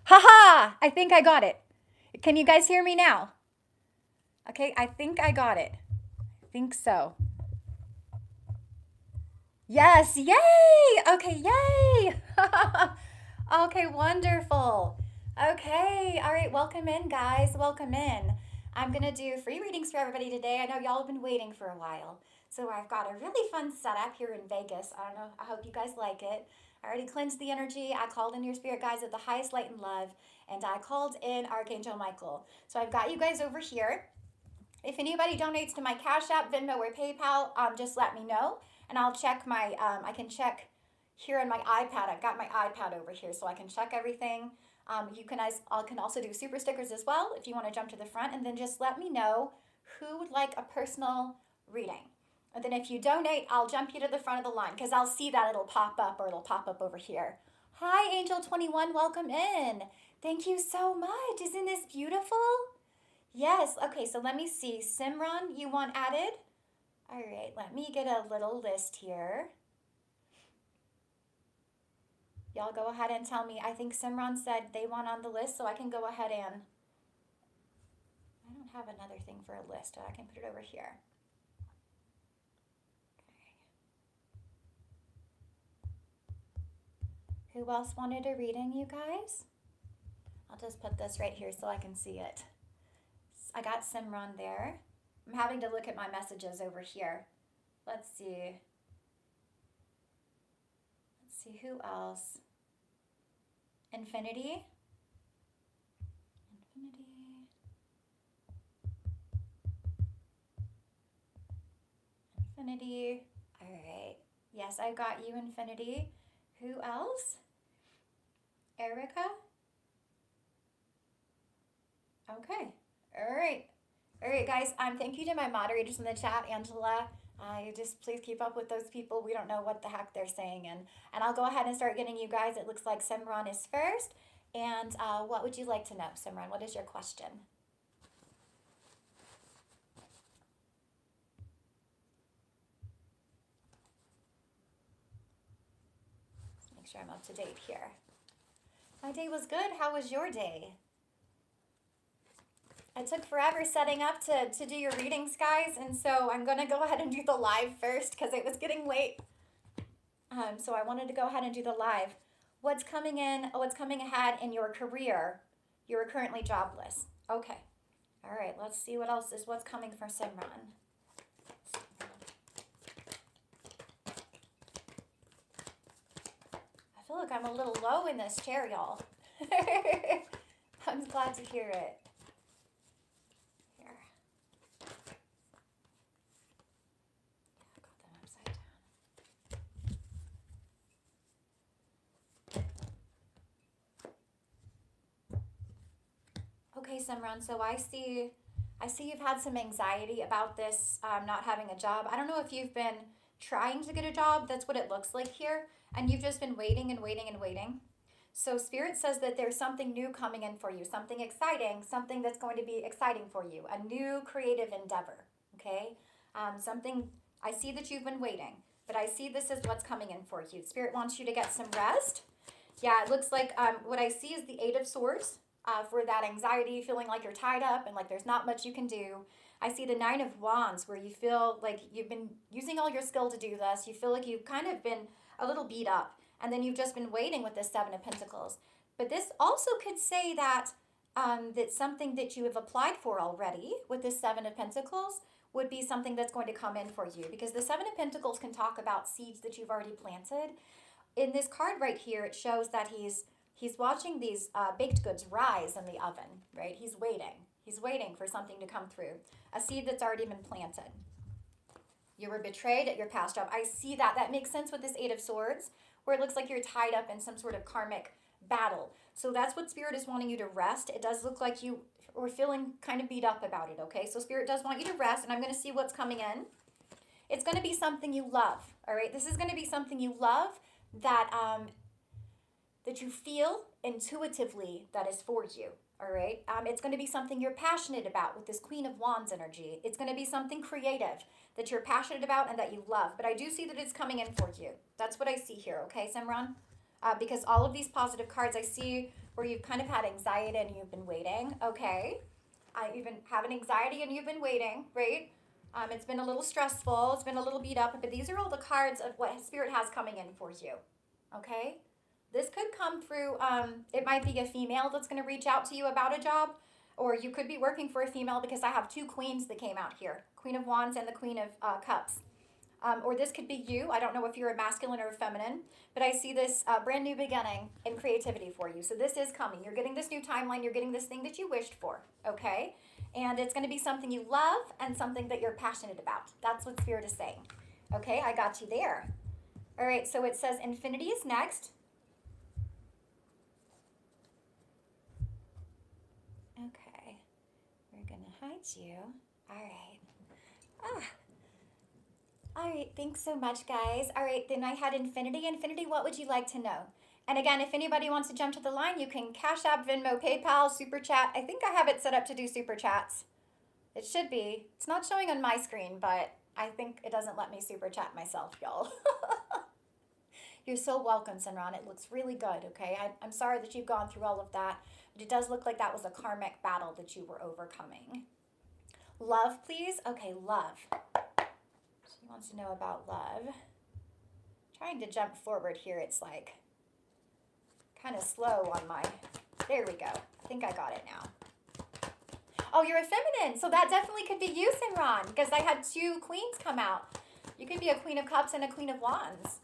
Haha! I think I got it. Can you guys hear me now? Okay, I think I got it. I think so. Yes, yay! Okay, yay! Okay, wonderful. Okay, all right, welcome in, guys. Welcome in. I'm gonna do free readings for everybody today. I know y'all have been waiting for a while. So I've got a really fun setup here in Vegas. I don't know, I hope you guys like it. I already cleansed the energy. I called in your spirit guides at the highest light and love, and I called in Archangel Michael. So I've got you guys over here. If anybody donates to my Cash App, Venmo, or PayPal, just let me know, and I'll check my. I can check here on my iPad. I've got my iPad over here, so I can check everything. You can I can also do super stickers as well if you want to jump to the front, and then just let me know who would like a personal reading. And then if you donate, I'll jump you to the front of the line because I'll see that it'll pop up or it'll pop up over here. Hi, Angel21, welcome in. Thank you so much. Isn't this beautiful? Yes. Okay, so let me see. Simran, you want added? All right, let me get a little list here. Y'all go ahead and tell me. I think Simran said they want on the list, so I can go ahead and. I don't have another thing for a list. I can put it over here. Okay. Who else wanted a reading, you guys? I'll just put this right here so I can see it. I got Simran there. I'm having to look at my messages over here. Let's see. Let's see who else. Infinity. Infinity. Infinity. All right. Yes, I got you, Infinity. Who else? Erica. Okay. All right. All right, guys. Thank you to my moderators in the chat, Angela. Just please keep up with those people. We don't know what the heck they're saying, and I'll go ahead and start getting you guys. It looks like Simran is first. And what would you like to know, Simran? What is your question? Let's make sure I'm up to date here. My day was good. How was your day? It took forever setting up to do your readings, guys, and so I'm going to go ahead and do the live first because it was getting late. So I wanted to go ahead and do the live. What's coming in? What's coming ahead in your career? You're currently jobless. Okay. All right. Let's see what else is what's coming for Simran. I feel like I'm a little low in this chair, y'all. I'm glad to hear it. Okay, Simran, so I see you've had some anxiety about this not having a job. I don't know if you've been trying to get a job. That's what it looks like here. And you've just been waiting and waiting and waiting. So Spirit says that there's something new coming in for you, something exciting, something that's going to be exciting for you, a new creative endeavor, okay? Something, I see that you've been waiting, but I see this is what's coming in for you. Spirit wants you to get some rest. Yeah, it looks like what I see is the Eight of Swords. For that anxiety, feeling like you're tied up and like there's not much you can do. I see the Nine of Wands where you feel like you've been using all your skill to do this. You feel like you've kind of been a little beat up, and then you've just been waiting with this Seven of Pentacles. But this also could say that that something that you have applied for already with this Seven of Pentacles would be something that's going to come in for you, because the Seven of Pentacles can talk about seeds that you've already planted. In this card right here, it shows that he's watching these baked goods rise in the oven, right? He's waiting. He's waiting for something to come through, a seed that's already been planted. You were betrayed at your past job. I see that. That makes sense with this Eight of Swords, where it looks like you're tied up in some sort of karmic battle. So that's what Spirit is wanting you to rest. It does look like you were feeling kind of beat up about it, okay? So Spirit does want you to rest, and I'm going to see what's coming in. It's going to be something you love, all right? This is going to be something you love that that you feel intuitively that is for you, all right? It's going to be something you're passionate about with this Queen of Wands energy. It's going to be something creative that you're passionate about and that you love. But I do see that it's coming in for you. That's what I see here, okay, Simran? because all of these positive cards I see where you've kind of had anxiety and you've been waiting. Okay. You've been having anxiety and you've been waiting, right? It's been a little stressful. It's been a little beat up, but these are all the cards of what Spirit has coming in for you. Okay? This could come through, it might be a female that's going to reach out to you about a job, or you could be working for a female because I have two queens that came out here, Queen of Wands and the Queen of Cups. Or this could be you. I don't know if you're a masculine or a feminine, but I see this brand new beginning in creativity for you. So this is coming. You're getting this new timeline. You're getting this thing that you wished for, okay? And it's going to be something you love and something that you're passionate about. That's what Spirit is saying. Okay, I got you there. All right, so it says infinity is next. Okay, we're going to hide you. All right. All right, thanks so much, guys. All right, then I had infinity. Infinity, what would you like to know? And again, if anybody wants to jump to the line, you can Cash App, Venmo, PayPal, Super Chat. I think I have it set up to do Super Chats. It should be. It's not showing on my screen, but I think it doesn't let me Super Chat myself, y'all. You're so welcome, Sunran. It looks really good, okay? I'm sorry that you've gone through all of that, but it does look like that was a karmic battle that you were overcoming. Love, please? Okay, love. She wants to know about love. Trying to jump forward here, it's like kind of slow on my, there we go. I think I got it now. Oh, you're a feminine, so that definitely could be you, Sinran, because I had two queens come out. You could be a Queen of Cups and a Queen of Wands.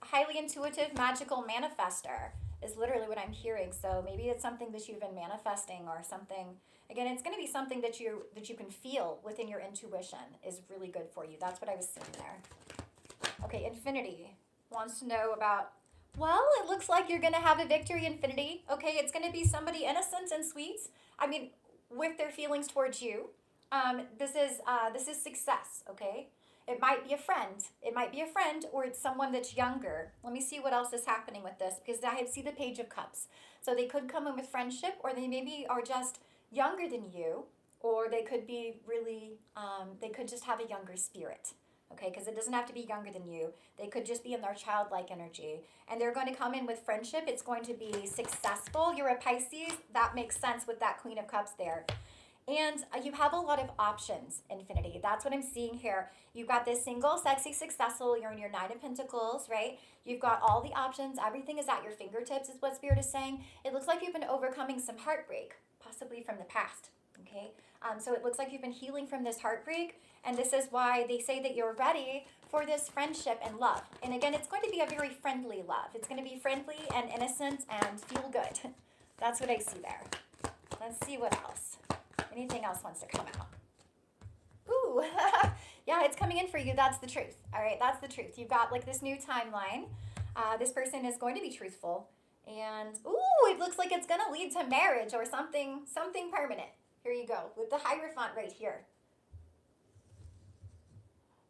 Highly intuitive, magical manifester is literally what I'm hearing. So maybe it's something that you've been manifesting or something. Again, it's going to be something that you can feel within your intuition is really good for you. That's what I was seeing there. Okay, Infinity wants to know about, well, it looks like you're going to have a victory, Infinity. Okay, it's going to be somebody innocent and sweet. I mean, with their feelings towards you. This is success, okay? It might be a friend. It might be a friend, or it's someone that's younger. Let me see what else is happening with this, because I see the Page of Cups. So they could come in with friendship, or they maybe are just younger than you, or they could be really, they could just have a younger spirit, okay? Because it doesn't have to be younger than you. They could just be in their childlike energy, and they're going to come in with friendship. It's going to be successful. You're a Pisces. That makes sense with that Queen of Cups there. And you have a lot of options, Infinity. That's what I'm seeing here. You've got this single, sexy, successful. You're in your Nine of Pentacles, right? You've got all the options. Everything is at your fingertips is what Spirit is saying. It looks like you've been overcoming some heartbreak, possibly from the past, okay? So it looks like you've been healing from this heartbreak. And this is why they say that you're ready for this friendship and love. And again, it's going to be a very friendly love. It's going to be friendly and innocent and feel good. That's what I see there. Let's see what else. Anything else wants to come out? Ooh, yeah, it's coming in for you. That's the truth. All right, that's the truth. You've got like this new timeline. This person is going to be truthful. And ooh, it looks like it's going to lead to marriage or something permanent. Here you go, with the Hierophant right here.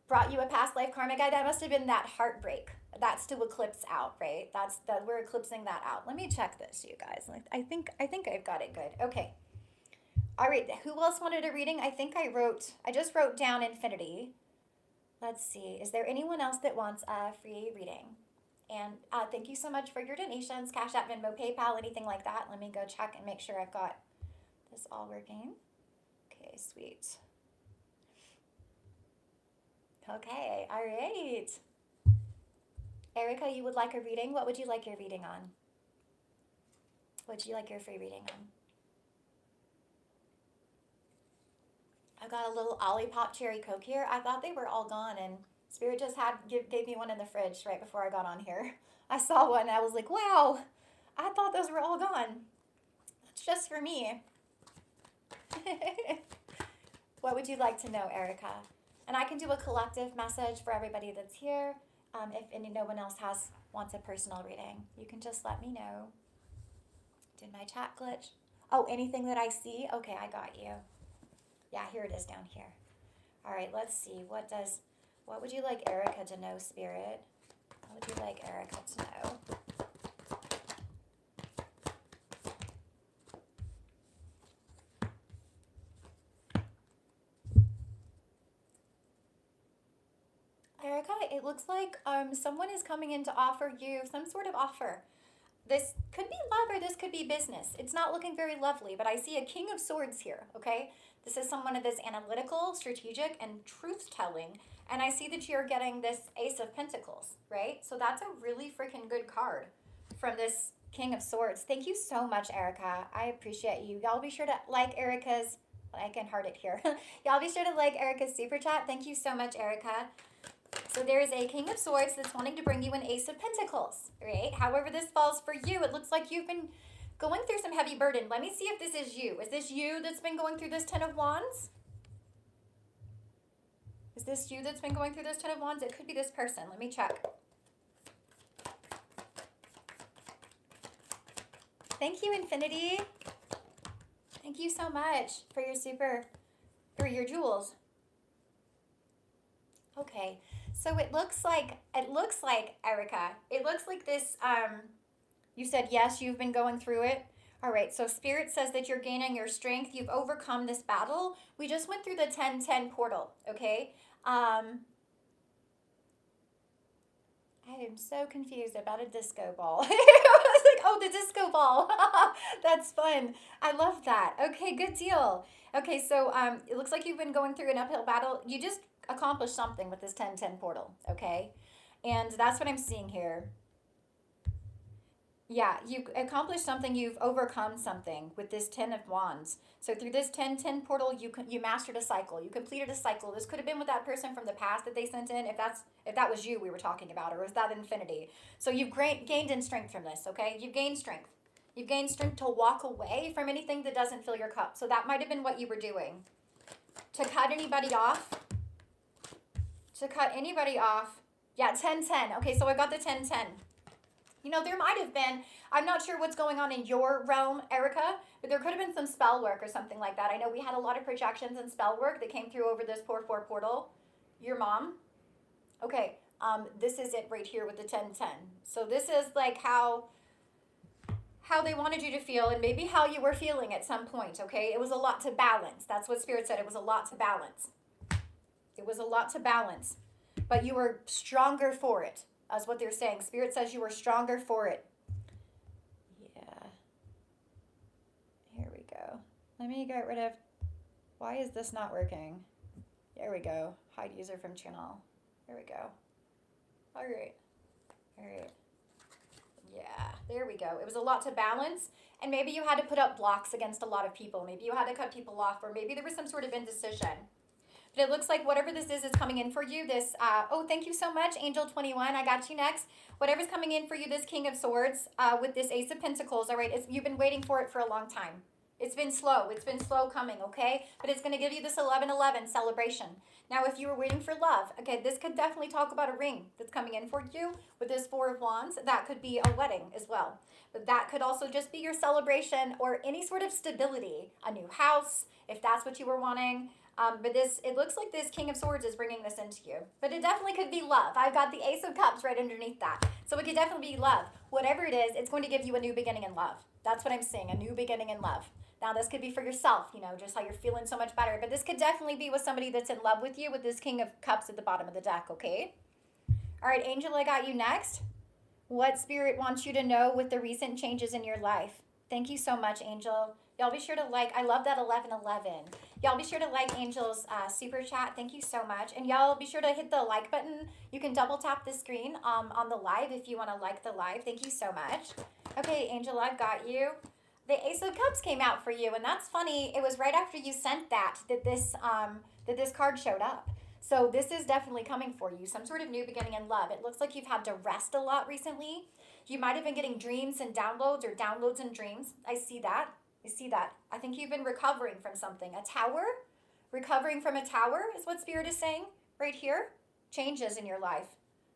Brought you a past life karma guide. That must have been that heartbreak. That's to eclipse out, right? We're eclipsing that out. Let me check this, you guys. I think I've got it good. Okay. All right, who else wanted a reading? I think I just wrote down Infinity. Let's see, is there anyone else that wants a free reading? And thank you so much for your donations, Cash App, Venmo, PayPal, anything like that. Let me go check and make sure I've got this all working. Okay, sweet. Okay, all right. Erica, you would like a reading? What would you like your reading on? What would you like your free reading on? I got a little Olipop Cherry Coke here. I thought they were all gone, and Spirit just gave me one in the fridge right before I got on here. I saw one, and I was like, wow, I thought those were all gone. That's just for me. What would you like to know, Erica? And I can do a collective message for everybody that's here. If no one else wants a personal reading, you can just let me know. Did my chat glitch? Oh, anything that I see? Okay, I got you. Yeah, here it is down here. All right, let's see. What would you like Erica to know, Spirit? What would you like Erica to know? Erica, it looks like someone is coming in to offer you some sort of offer. This could be love or this could be business. It's not looking very lovely, but I see a King of Swords here, okay? This is someone that is analytical, strategic, and truth-telling. And I see that you're getting this Ace of Pentacles, right? So that's a really freaking good card from this King of Swords. Thank you so much, Erica. I appreciate you. Y'all be sure to like Erica's, I can heart it here. Y'all be sure to like Erica's super chat. Thank you so much, Erica. So there is a King of Swords that's wanting to bring you an Ace of Pentacles, right? However this falls for you, it looks like you've been going through some heavy burden. Let me see if this is you. Is this you that's been going through this Ten of Wands? Is this you that's been going through this Ten of Wands? It could be this person. Let me check. Thank you, Infinity. Thank you so much for your jewels. Okay, so it looks like, Erica, it looks like this, you said yes, you've been going through it. All right, so Spirit says that you're gaining your strength. You've overcome this battle. We just went through the 10-10 portal, okay? I am so confused about a disco ball. I was like, oh, the disco ball. That's fun. I love that. Okay, good deal. Okay, so it looks like you've been going through an uphill battle. You just accomplished something with this 10-10 portal, okay? And that's what I'm seeing here. Yeah, you accomplished something, you've overcome something with this 10 of Wands. So through this 10-10 portal, you mastered a cycle. You completed a cycle. This could have been with that person from the past that they sent in, if that was you we were talking about, or was that Infinity. So you've gained in strength from this, okay? You've gained strength. You've gained strength to walk away from anything that doesn't fill your cup. So that might have been what you were doing. To cut anybody off. Yeah, 10-10. Okay, so I got the 10-10. You know, there might have been, I'm not sure what's going on in your realm, Erica, but there could have been some spell work or something like that. I know we had a lot of projections and spell work that came through over this 4-4 portal. Your mom. Okay, this is it right here with the 10-10. So this is like how they wanted you to feel and maybe how you were feeling at some point, okay? It was a lot to balance. That's what Spirit said. It was a lot to balance. It was a lot to balance, but you were stronger for it. That's what they're saying. Spirit says you were stronger for it. Yeah. Here we go. Let me get rid of... Why is this not working? There we go. Hide user from channel. There we go. All right. All right. Yeah, there we go. It was a lot to balance, and maybe you had to put up blocks against a lot of people. Maybe you had to cut people off, or maybe there was some sort of indecision. But it looks like whatever this is coming in for you. This, oh, thank you so much, Angel21. I got you next. Whatever's coming in for you, this King of Swords with this Ace of Pentacles, all right? You've been waiting for it for a long time. It's been slow. It's been slow coming, okay? But it's going to give you this 11-11 celebration. Now, if you were waiting for love, okay, this could definitely talk about a ring that's coming in for you with this 4 of Wands. That could be a wedding as well. But that could also just be your celebration or any sort of stability, a new house, if that's what you were wanting. But it looks like this King of Swords is bringing this into you. But it definitely could be love. I've got the Ace of Cups right underneath that. So it could definitely be love. Whatever it is, it's going to give you a new beginning in love. That's what I'm seeing, a new beginning in love. Now, this could be for yourself, you know, just how you're feeling so much better. But this could definitely be with somebody that's in love with you with this King of Cups at the bottom of the deck, okay? All right, Angel, I got you next. What Spirit wants you to know with the recent changes in your life? Thank you so much, Angel. Y'all be sure to like, I love that 11-11. Y'all be sure to like Angel's super chat. Thank you so much. And y'all be sure to hit the like button. You can double tap the screen on the live if you want to like the live. Thank you so much. Okay, Angel, I've got you. The Ace of Cups came out for you, and that's funny. It was right after you sent that this card showed up. So this is definitely coming for you. Some sort of new beginning in love. It looks like you've had to rest a lot recently. You might have been getting dreams and downloads or downloads and dreams. I see that. I see that. I think you've been recovering from something. A tower? Recovering from a tower is what Spirit is saying right here. Changes in your life.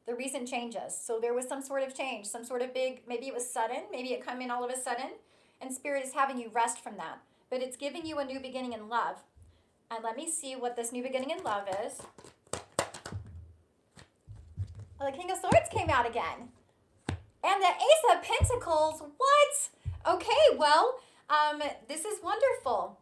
The recent changes. So there was some sort of change, some sort of big, maybe it was sudden, maybe it came in all of a sudden, and Spirit is having you rest from that. But it's giving you a new beginning in love. And let me see what this new beginning in love is. Well, the King of Swords came out again. And the Ace of Pentacles. What? Okay, well, this is wonderful.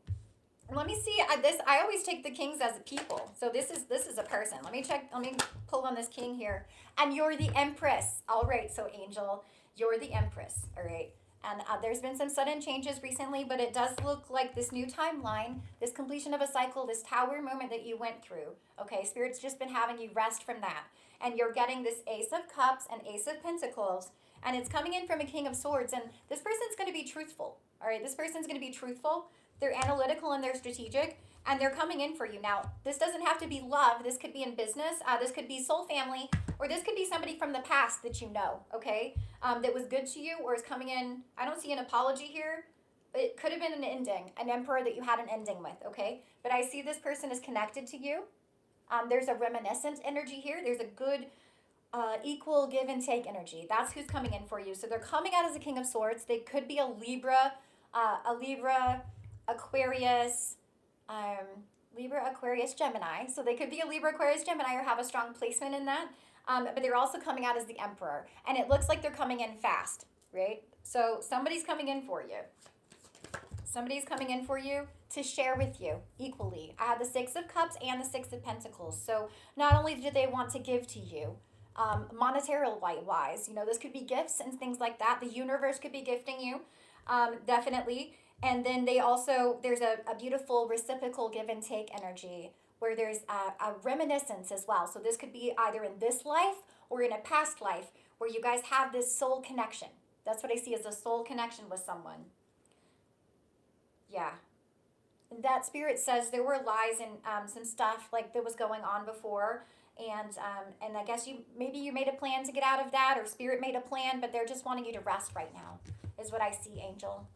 Let me see this. I always take the kings as people. So this is a person. Let me check. Let me pull on this king here. And you're the empress. All right. So angel, you're the empress. All right. And there's been some sudden changes recently, but it does look like this new timeline, this completion of a cycle, this tower moment that you went through. Okay. Spirit's just been having you rest from that. And you're getting this Ace of Cups and Ace of Pentacles. And it's coming in from a King of Swords. And this person's going to be truthful. All right. This person's going to be truthful. They're analytical and they're strategic, and they're coming in for you. Now, this doesn't have to be love. This could be in business. This could be soul family, or this could be somebody from the past that you know, okay, that was good to you or is coming in. I don't see an apology here. It could have been an ending, an emperor that you had an ending with, okay? But I see this person is connected to you. There's a reminiscent energy here. There's a good equal give and take energy. That's who's coming in for you. So they're coming out as a King of Swords. They could be a Libra, Aquarius, Libra, Aquarius, Gemini. So they could be a Libra, Aquarius, Gemini, or have a strong placement in that. But they're also coming out as the Emperor. And it looks like they're coming in fast, right? So somebody's coming in for you. Somebody's coming in for you to share with you equally. I have the Six of Cups and the Six of Pentacles. So not only do they want to give to you, monetarily wise, you know, this could be gifts and things like that. The universe could be gifting you, definitely. And then they also, there's a beautiful reciprocal give and take energy where there's a reminiscence as well. So this could be either in this life or in a past life where you guys have this soul connection. That's what I see as a soul connection with someone. Yeah. And that spirit says there were lies and some stuff like that was going on before. And I guess maybe you made a plan to get out of that, or spirit made a plan, but they're just wanting you to rest right now is what I see, angel.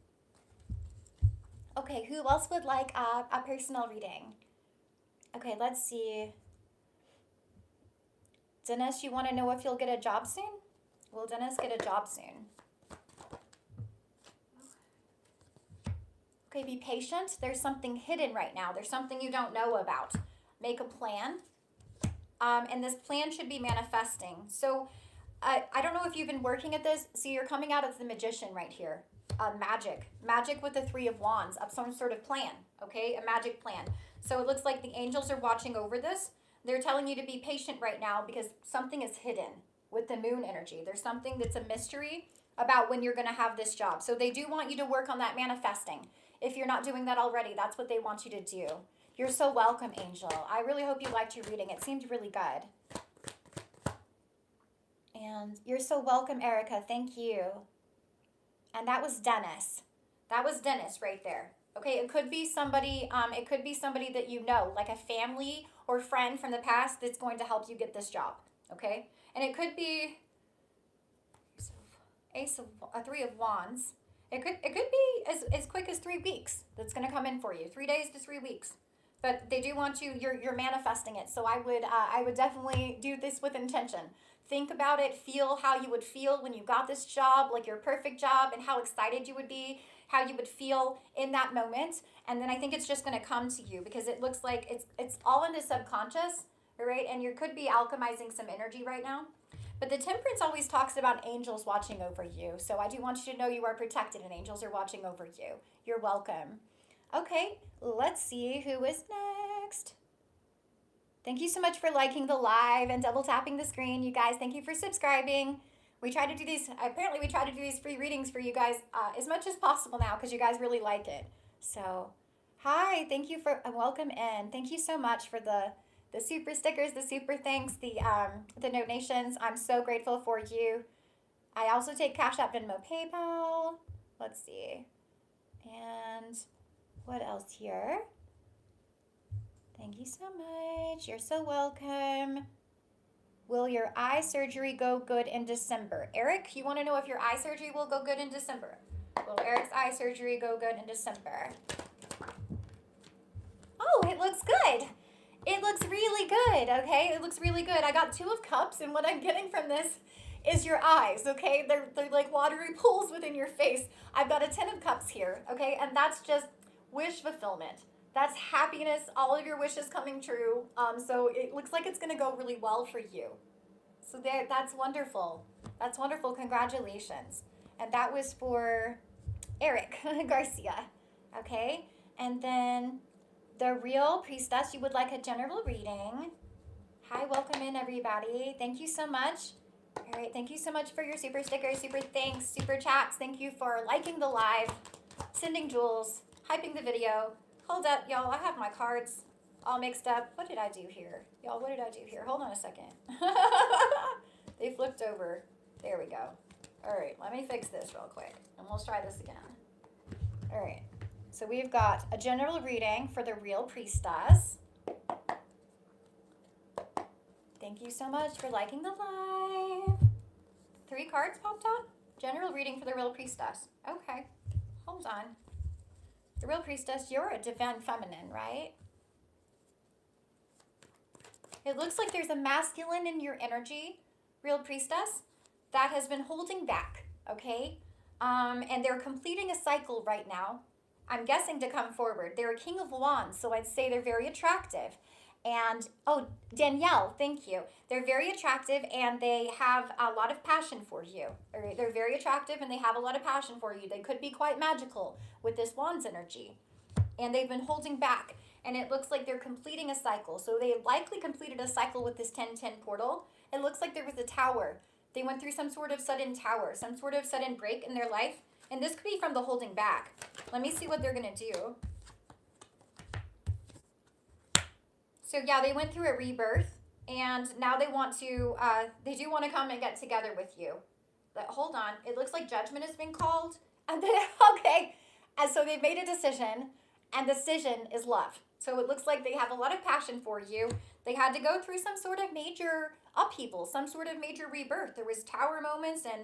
Okay, who else would like a personal reading? Okay, let's see. Dennis, you want to know if you'll get a job soon? Will Dennis get a job soon? Okay, be patient. There's something hidden right now. There's something you don't know about. Make a plan. And this plan should be manifesting. So I don't know if you've been working at this. See, you're coming out as the magician right here. Magic with the Three of Wands, of some sort of plan, okay? A magic plan. So it looks like the angels are watching over this. They're telling you to be patient right now because something is hidden with the moon energy. There's something that's a mystery about when you're going to have this job. So they do want you to work on that manifesting. If you're not doing that already, that's what they want you to do. You're so welcome, angel. I really hope you liked your reading. It seemed really good. And you're so welcome, Erica. Thank you. And that was Dennis. That was Dennis right there. Okay, it could be somebody that you know, like a family or friend from the past that's going to help you get this job. Okay? And it could be Three of Wands. It could be as quick as 3 weeks that's going to come in for you. 3 days to 3 weeks. But they do want you, you're manifesting it. So I would definitely do this with intention. Think about it, feel how you would feel when you got this job, like your perfect job, and how excited you would be, how you would feel in that moment. And then I think it's just going to come to you because it looks like it's all in the subconscious, right? And you could be alchemizing some energy right now. But the Temperance always talks about angels watching over you. So I do want you to know you are protected and angels are watching over you. You're welcome. Okay, let's see who is next. Thank you so much for liking the live and double tapping the screen, you guys. Thank you for subscribing. We try to do these, apparently we try to do these free readings for you guys as much as possible now because you guys really like it. So, hi, thank you for, welcome in. Thank you so much for the super stickers, the super thanks, the donations. I'm so grateful for you. I also take Cash App, Venmo, PayPal. Let's see. And what else here? Thank you so much. You're so welcome. Will your eye surgery go good in December? Eric, you want to know if your eye surgery will go good in December? Will Eric's eye surgery go good in December? Oh, it looks good. It looks really good, okay? It looks really good. I got 2 of Cups, and what I'm getting from this is your eyes, okay? They're like watery pools within your face. I've got a 10 of Cups here, okay? And that's just wish fulfillment. That's happiness, all of your wishes coming true. So it looks like it's going to go really well for you. So that's wonderful. That's wonderful. Congratulations. And that was for Eric Garcia. Okay? And then The real priestess, you would like a general reading. Hi, welcome in everybody. Thank you so much. All right, thank you so much for your super stickers, super thanks, super chats. Thank you for liking the live, sending jewels, hyping the video. Hold up, y'all, I have my cards all mixed up. What did I do here? Y'all, what did I do here? Hold on a second. They flipped over. There we go. All right, let me fix this real quick, and we'll try this again. All right, so we've got a general reading for the real priestess. Thank you so much for liking the live. 3 cards popped up. General reading for the real priestess. Okay, hold on. The real priestess, you're a divine feminine, right? It looks like there's a masculine in your energy, real priestess, that has been holding back, okay? And they're completing a cycle right now. I'm guessing to come forward. They're a king of wands, so I'd say they're very attractive. And, oh, Danielle, thank you. They're very attractive and they have a lot of passion for you. All right, they're very attractive and they have a lot of passion for you. They could be quite magical with this wands energy. And they've been holding back. And it looks like they're completing a cycle. So they likely completed a cycle with this 1010 portal. It looks like there was a tower. They went through some sort of sudden tower, some sort of sudden break in their life. And this could be from the holding back. Let me see what they're going to do. So yeah, they went through a rebirth, and now they want to, they do want to come and get together with you. But hold on, it looks like judgment has been called. And then, okay, and so they've made a decision, and decision is love. So it looks like they have a lot of passion for you. They had to go through some sort of major upheaval, some sort of major rebirth. There was tower moments, and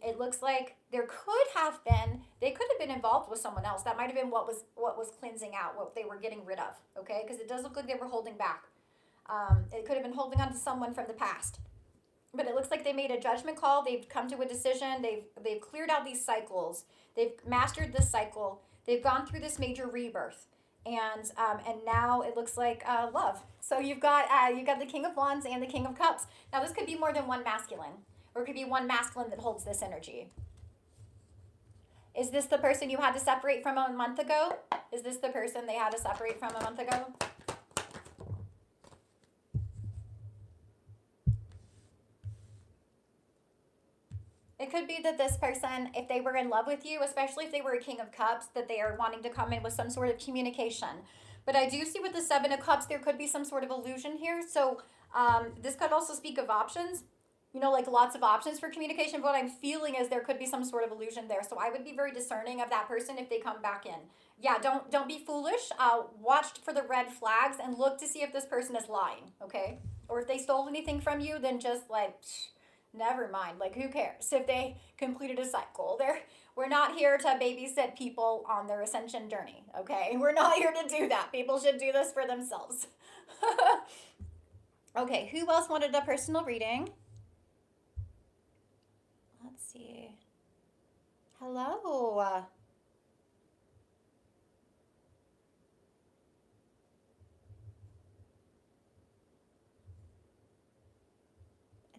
it looks like there could have been, they could have been involved with someone else. That might have been what was cleansing out, what they were getting rid of, okay? Because it does look like they were holding back. It could have been holding on to someone from the past. But it looks like they made a judgment call. They've come to a decision. They've cleared out these cycles. They've mastered this cycle. They've gone through this major rebirth. And now it looks like love. So you've got the King of Wands and the King of Cups. Now this could be more than one masculine. Or it could be one masculine that holds this energy. Is this the person you had to separate from a month ago? Is this the person they had to separate from a month ago? It could be that this person, if they were in love with you, especially if they were a King of Cups, that they are wanting to come in with some sort of communication. But I do see with the Seven of Cups, there could be some sort of illusion here. So this could also speak of options. You know, like lots of options for communication. But what I'm feeling is there could be some sort of illusion there. So I would be very discerning of that person if they come back in. Yeah, don't be foolish. Watch for the red flags and look to see if this person is lying, okay? Or if they stole anything from you, then just like, never mind. Like, who cares if they completed a cycle? We're not here to babysit people on their ascension journey, okay? We're not here to do that. People should do this for themselves. Okay, who else wanted a personal reading? Let's see. Hello.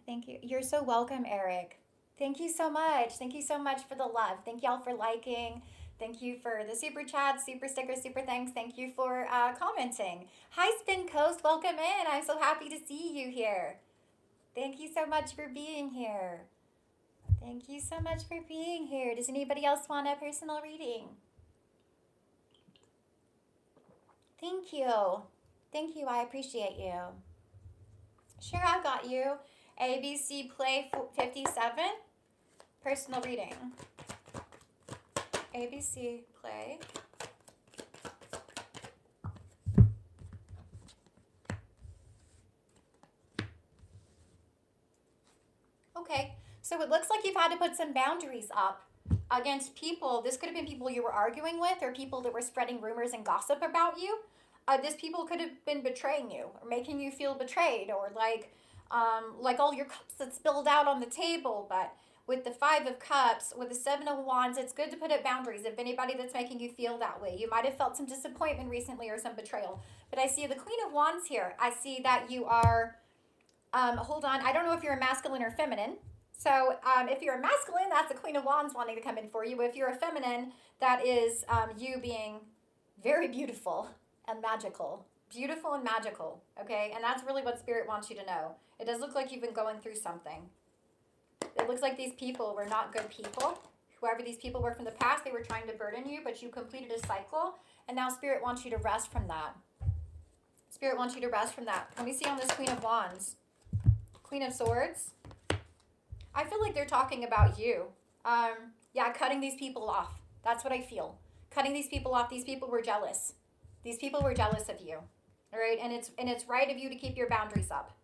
Thank you. You're so welcome, Eric. Thank you so much. Thank you so much for the love. Thank y'all for liking. Thank you for the super chats, super stickers, super thanks. Thank you for commenting. Hi, Spin Coast. Welcome in. I'm so happy to see you here. Thank you so much for being here. Thank you so much for being here. Does anybody else want a personal reading? Thank you. Thank you. I appreciate you. Sure, I've got you. ABC Play 57. Personal reading. ABC Play. Okay. So it looks like you've had to put some boundaries up against people. This could have been people you were arguing with or people that were spreading rumors and gossip about you. This people could have been betraying you or making you feel betrayed or like all your cups that spilled out on the table. But with the Five of Cups, with the Seven of Wands, it's good to put up boundaries. If anybody that's making you feel that way, you might have felt some disappointment recently or some betrayal. But I see the Queen of Wands here. I see that you are, hold on, I don't know if you're a masculine or feminine. So if you're a masculine, that's the Queen of Wands wanting to come in for you. If you're a feminine, that is you being very beautiful. and magical. Beautiful and magical, okay? And that's really what Spirit wants you to know. It does look like you've been going through something. It looks like these people were not good people. Whoever these people were from the past, they were trying to burden you, but you completed a cycle, and now Spirit wants you to rest from that. Spirit wants you to rest from that. Let me see on this Queen of Wands. Queen of Swords. I feel like they're talking about you. Yeah, cutting these people off. That's what I feel. Cutting these people off. These people were jealous. These people were jealous of you. All right, and it's right of you to keep your boundaries up,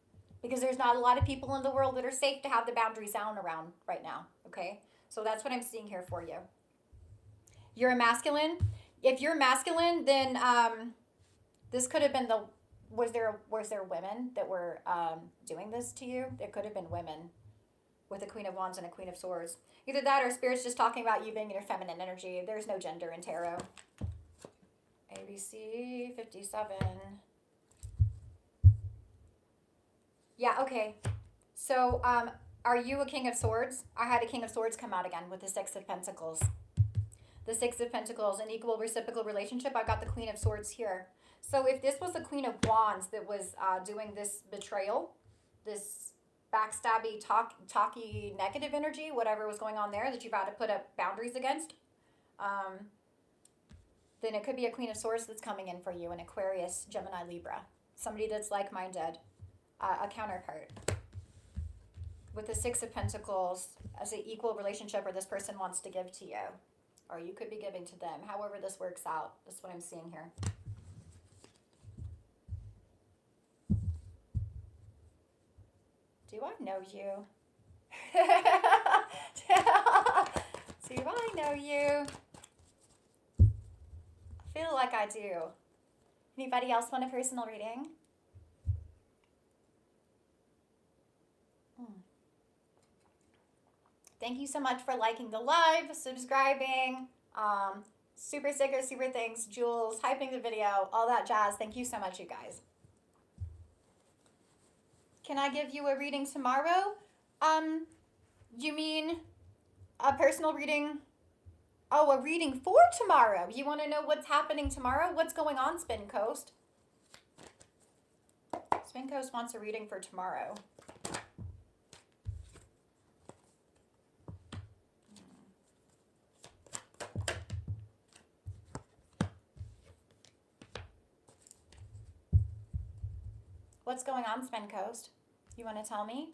because there's not a lot of people in the world that are safe to have the boundaries down around right now. Okay, so that's what I'm seeing here for you. You're a masculine. If you're masculine, then this could have been the was there women that were doing this to you? There could have been women with a Queen of Wands and a Queen of Swords. Either that or Spirit's just talking about you being in your feminine energy. There's no gender in tarot. ABC 57. Yeah, okay. So, are you a King of Swords? I had a King of Swords come out again with the Six of Pentacles. The Six of Pentacles, an equal reciprocal relationship. I've got the Queen of Swords here. So if this was the Queen of Wands that was doing this betrayal, this backstabby, talky, negative energy, whatever was going on there that you've had to put up boundaries against, then it could be a Queen of Swords that's coming in for you, an Aquarius, Gemini, Libra. Somebody that's like-minded, a counterpart. With the Six of Pentacles as an equal relationship, or this person wants to give to you, or you could be giving to them. However this works out, that's what I'm seeing here. Do I know you? Do I know you? I feel like I do. Anybody else want a personal reading? Thank you so much for liking the live, subscribing, super stickers, super thanks, Jules, hyping the video, all that jazz. Thank you so much, you guys. Can I give you a reading tomorrow? You mean a personal reading? Oh, a reading for tomorrow. You want to know what's happening tomorrow? What's going on, Spin Coast? Spin Coast wants a reading for tomorrow. What's going on, Spin Coast? You want to tell me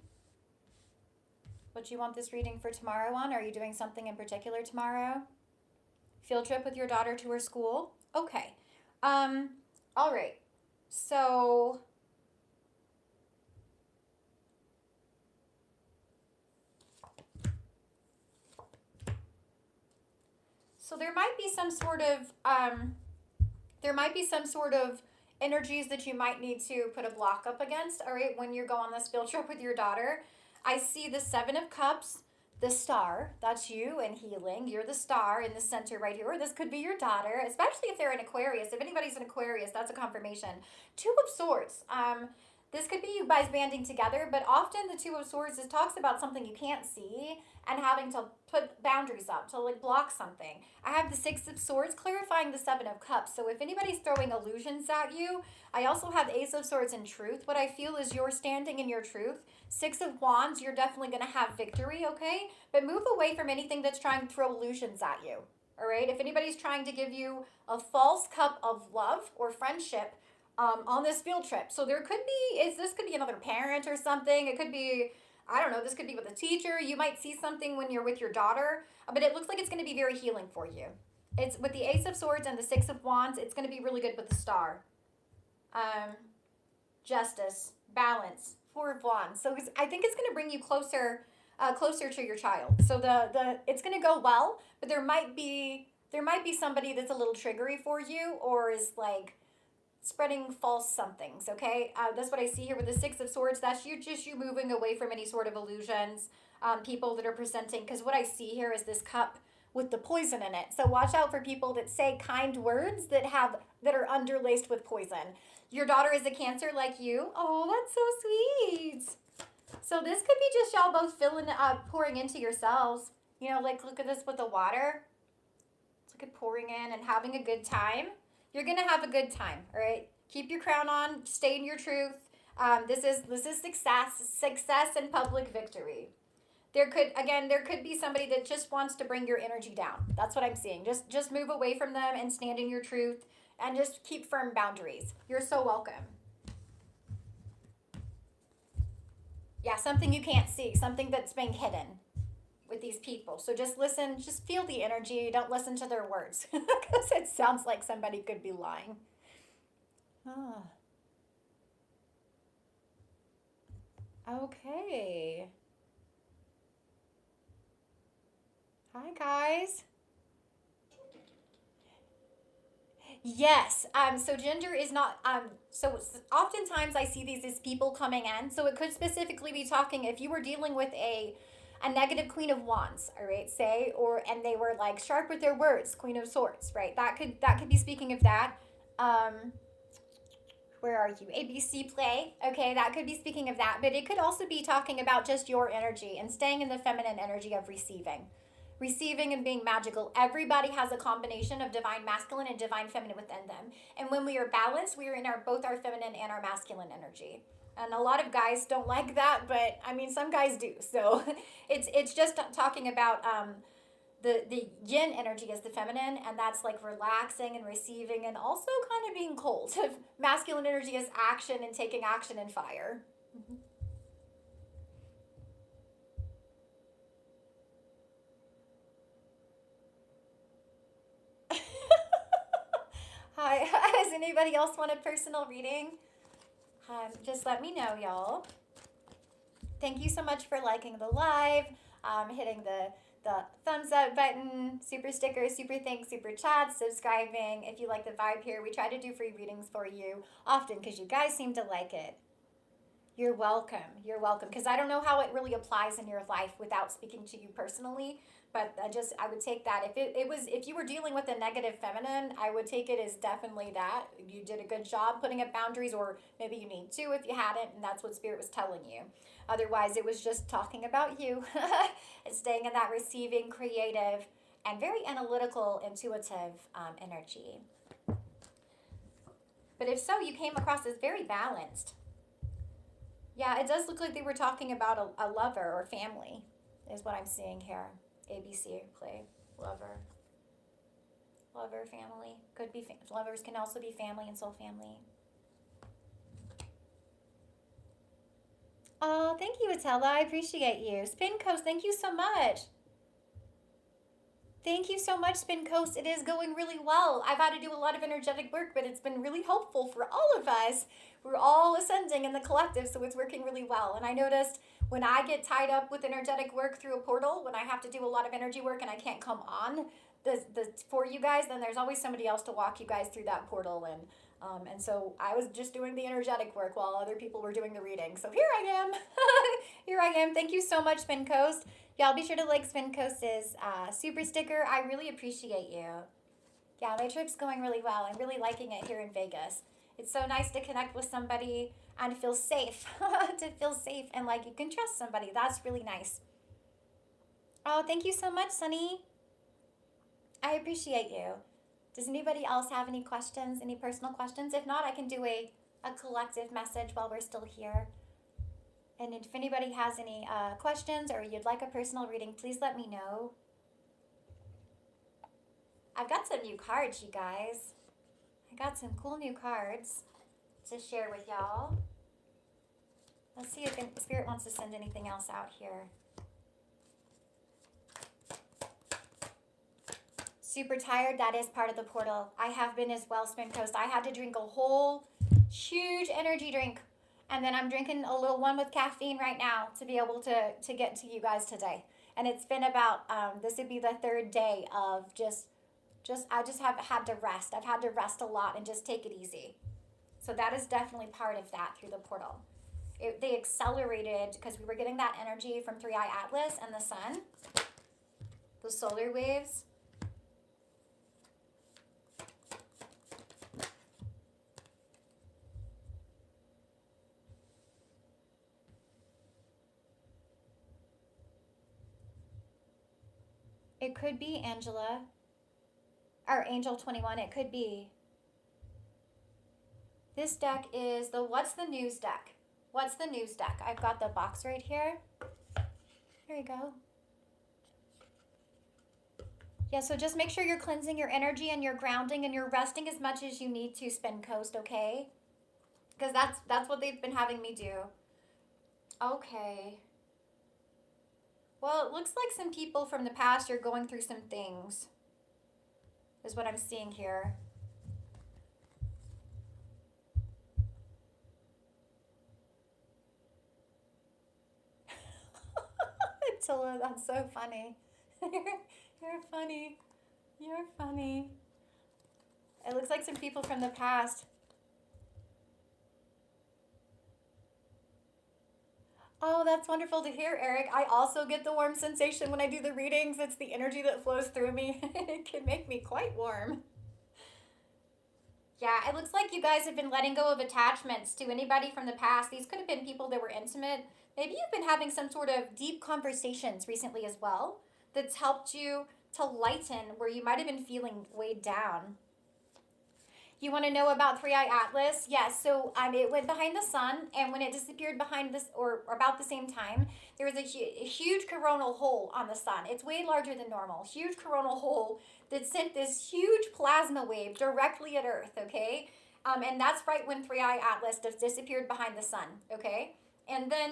what you want this reading for tomorrow on? Are you doing something in particular tomorrow? Field trip with your daughter to her school? Okay. All right. So there might be some sort of energies that you might need to put a block up against, all right, when you go on this field trip with your daughter. I see the Seven of Cups, the star, that's you and healing. You're the star in the center right here. Or this could be your daughter, especially if they're in Aquarius. If anybody's in Aquarius, that's a confirmation. Two of Swords. This could be you guys banding together, but often the Two of Swords talks about something you can't see and having to put boundaries up to like block something. I have the Six of Swords clarifying the Seven of Cups. So if anybody's throwing illusions at you, I also have Ace of Swords and Truth. What I feel is you're standing in your truth. Six of Wands, you're definitely going to have victory, okay? But move away from anything that's trying to throw illusions at you, all right? If anybody's trying to give you a false cup of love or friendship, on this field trip. So there could be, this could be another parent or something. It could be, I don't know, this could be with a teacher. You might see something when you're with your daughter, but it looks like it's going to be very healing for you. It's with the Ace of Swords and the Six of Wands. It's going to be really good with the star. Justice, balance, Four of Wands. So I think it's going to bring you closer to your child. So it's going to go well, but there might be somebody that's a little triggery for you, or is like spreading false somethings, okay? That's what I see here with the Six of Swords. That's you moving away from any sort of illusions, people that are presenting, because what I see here is this cup with the poison in it. So watch out for people that say kind words that are underlaced with poison. Your daughter is a Cancer like you. Oh, that's so sweet. So this could be just y'all both pouring into yourselves. You know, like look at this with the water. Look at pouring in and having a good time. You're gonna have a good time. All right. Keep your crown on. Stay in your truth. This is success and public victory. There could be somebody that just wants to bring your energy down. That's what I'm seeing. Just move away from them and stand in your truth and just keep firm boundaries. You're so welcome. Yeah, something you can't see, something that's being hidden with these people. So just listen, just feel the energy. Don't listen to their words because it sounds like somebody could be lying. Ah, okay. Hi, guys. Yes. So gender is not. So oftentimes I see these as people coming in. So it could specifically be talking if you were dealing with a negative Queen of Wands, all right, say, or and they were like sharp with their words, Queen of Swords, right? That could be speaking of that. Um, where are you? ABC play. Okay, that could be speaking of that, but it could also be talking about just your energy and staying in the feminine energy of receiving. Receiving and being magical. Everybody has a combination of divine masculine and divine feminine within them. And when we are balanced, we are in our both our feminine and our masculine energy. And a lot of guys don't like that, but I mean some guys do. So it's just talking about the yin energy is the feminine, and that's like relaxing and receiving and also kind of being cold. Masculine energy is action and taking action and fire. Mhm. Hi, does anybody else want a personal reading? Just let me know, y'all. Thank you so much for liking the live, hitting the thumbs up button, super sticker, super thanks, super chat, subscribing. If you like the vibe here, we try to do free readings for you often because you guys seem to like it. You're welcome. You're welcome. Because I don't know how it really applies in your life without speaking to you personally. But I would take that. If you were dealing with a negative feminine, I would take it as definitely that. You did a good job putting up boundaries, or maybe you need to if you hadn't, and that's what Spirit was telling you. Otherwise, it was just talking about you and staying in that receiving, creative, and very analytical, intuitive energy. But if so, you came across as very balanced. Yeah, it does look like they were talking about a lover or family, is what I'm seeing here. ABC play lover, family could be lovers can also be family and soul family. Oh, thank you, Atella. I appreciate you. Spin Coast, thank you so much. Thank you so much, Spin Coast. It is going really well. I've had to do a lot of energetic work, but it's been really helpful for all of us. We're all ascending in the collective, so it's working really well. And I noticed when I get tied up with energetic work through a portal, when I have to do a lot of energy work and I can't come on for you guys, then there's always somebody else to walk you guys through that portal. And so I was just doing the energetic work while other people were doing the reading. So here I am. Here I am. Thank you so much, Spin Coast. Y'all be sure to like Spin Coast's super sticker. I really appreciate you. Yeah, my trip's going really well. I'm really liking it here in Vegas. It's so nice to connect with somebody and feel safe. To feel safe and like you can trust somebody. That's really nice. Oh, thank you so much, Sunny. I appreciate you. Does anybody else have any questions, any personal questions? If not, I can do a collective message while we're still here. And if anybody has any questions or you'd like a personal reading, please let me know. I've got some new cards, you guys. I got some cool new cards to share with y'all. Let's see if Spirit wants to send anything else out here. Super tired, that is part of the portal. I have been as well, Spin Coast. I had to drink a whole huge energy drink. And then I'm drinking a little one with caffeine right now to be able to get to you guys today. And it's been about, this would be the third day of I just have had to rest. I've had to rest a lot and just take it easy. So that is definitely part of that through the portal. They accelerated because we were getting that energy from 3i Atlas and the sun, the solar waves. It could be Angela, or Angel 21. It could be. This deck is the What's the News deck. What's the News deck? I've got the box right here. There you go. Yeah, so just make sure you're cleansing your energy and you're grounding and you're resting as much as you need to, Spin Coast, okay? Because that's what they've been having me do. Okay. Well, it looks like some people from the past are going through some things, is what I'm seeing here. Attila, that's so funny. You're funny. You're funny. It looks like some people from the past. Oh, that's wonderful to hear, Eric. I also get the warm sensation when I do the readings. It's the energy that flows through me. It can make me quite warm. Yeah, it looks like you guys have been letting go of attachments to anybody from the past. These could have been people that were intimate. Maybe you've been having some sort of deep conversations recently as well that's helped you to lighten where you might have been feeling weighed down. You want to know about Three Eye Atlas? Yes. So it went behind the sun, and when it disappeared behind this, or about the same time, there was a huge coronal hole on the sun. It's way larger than normal. Huge coronal hole that sent this huge plasma wave directly at Earth. Okay, and that's right when Three Eye Atlas just disappeared behind the sun. Okay, and then.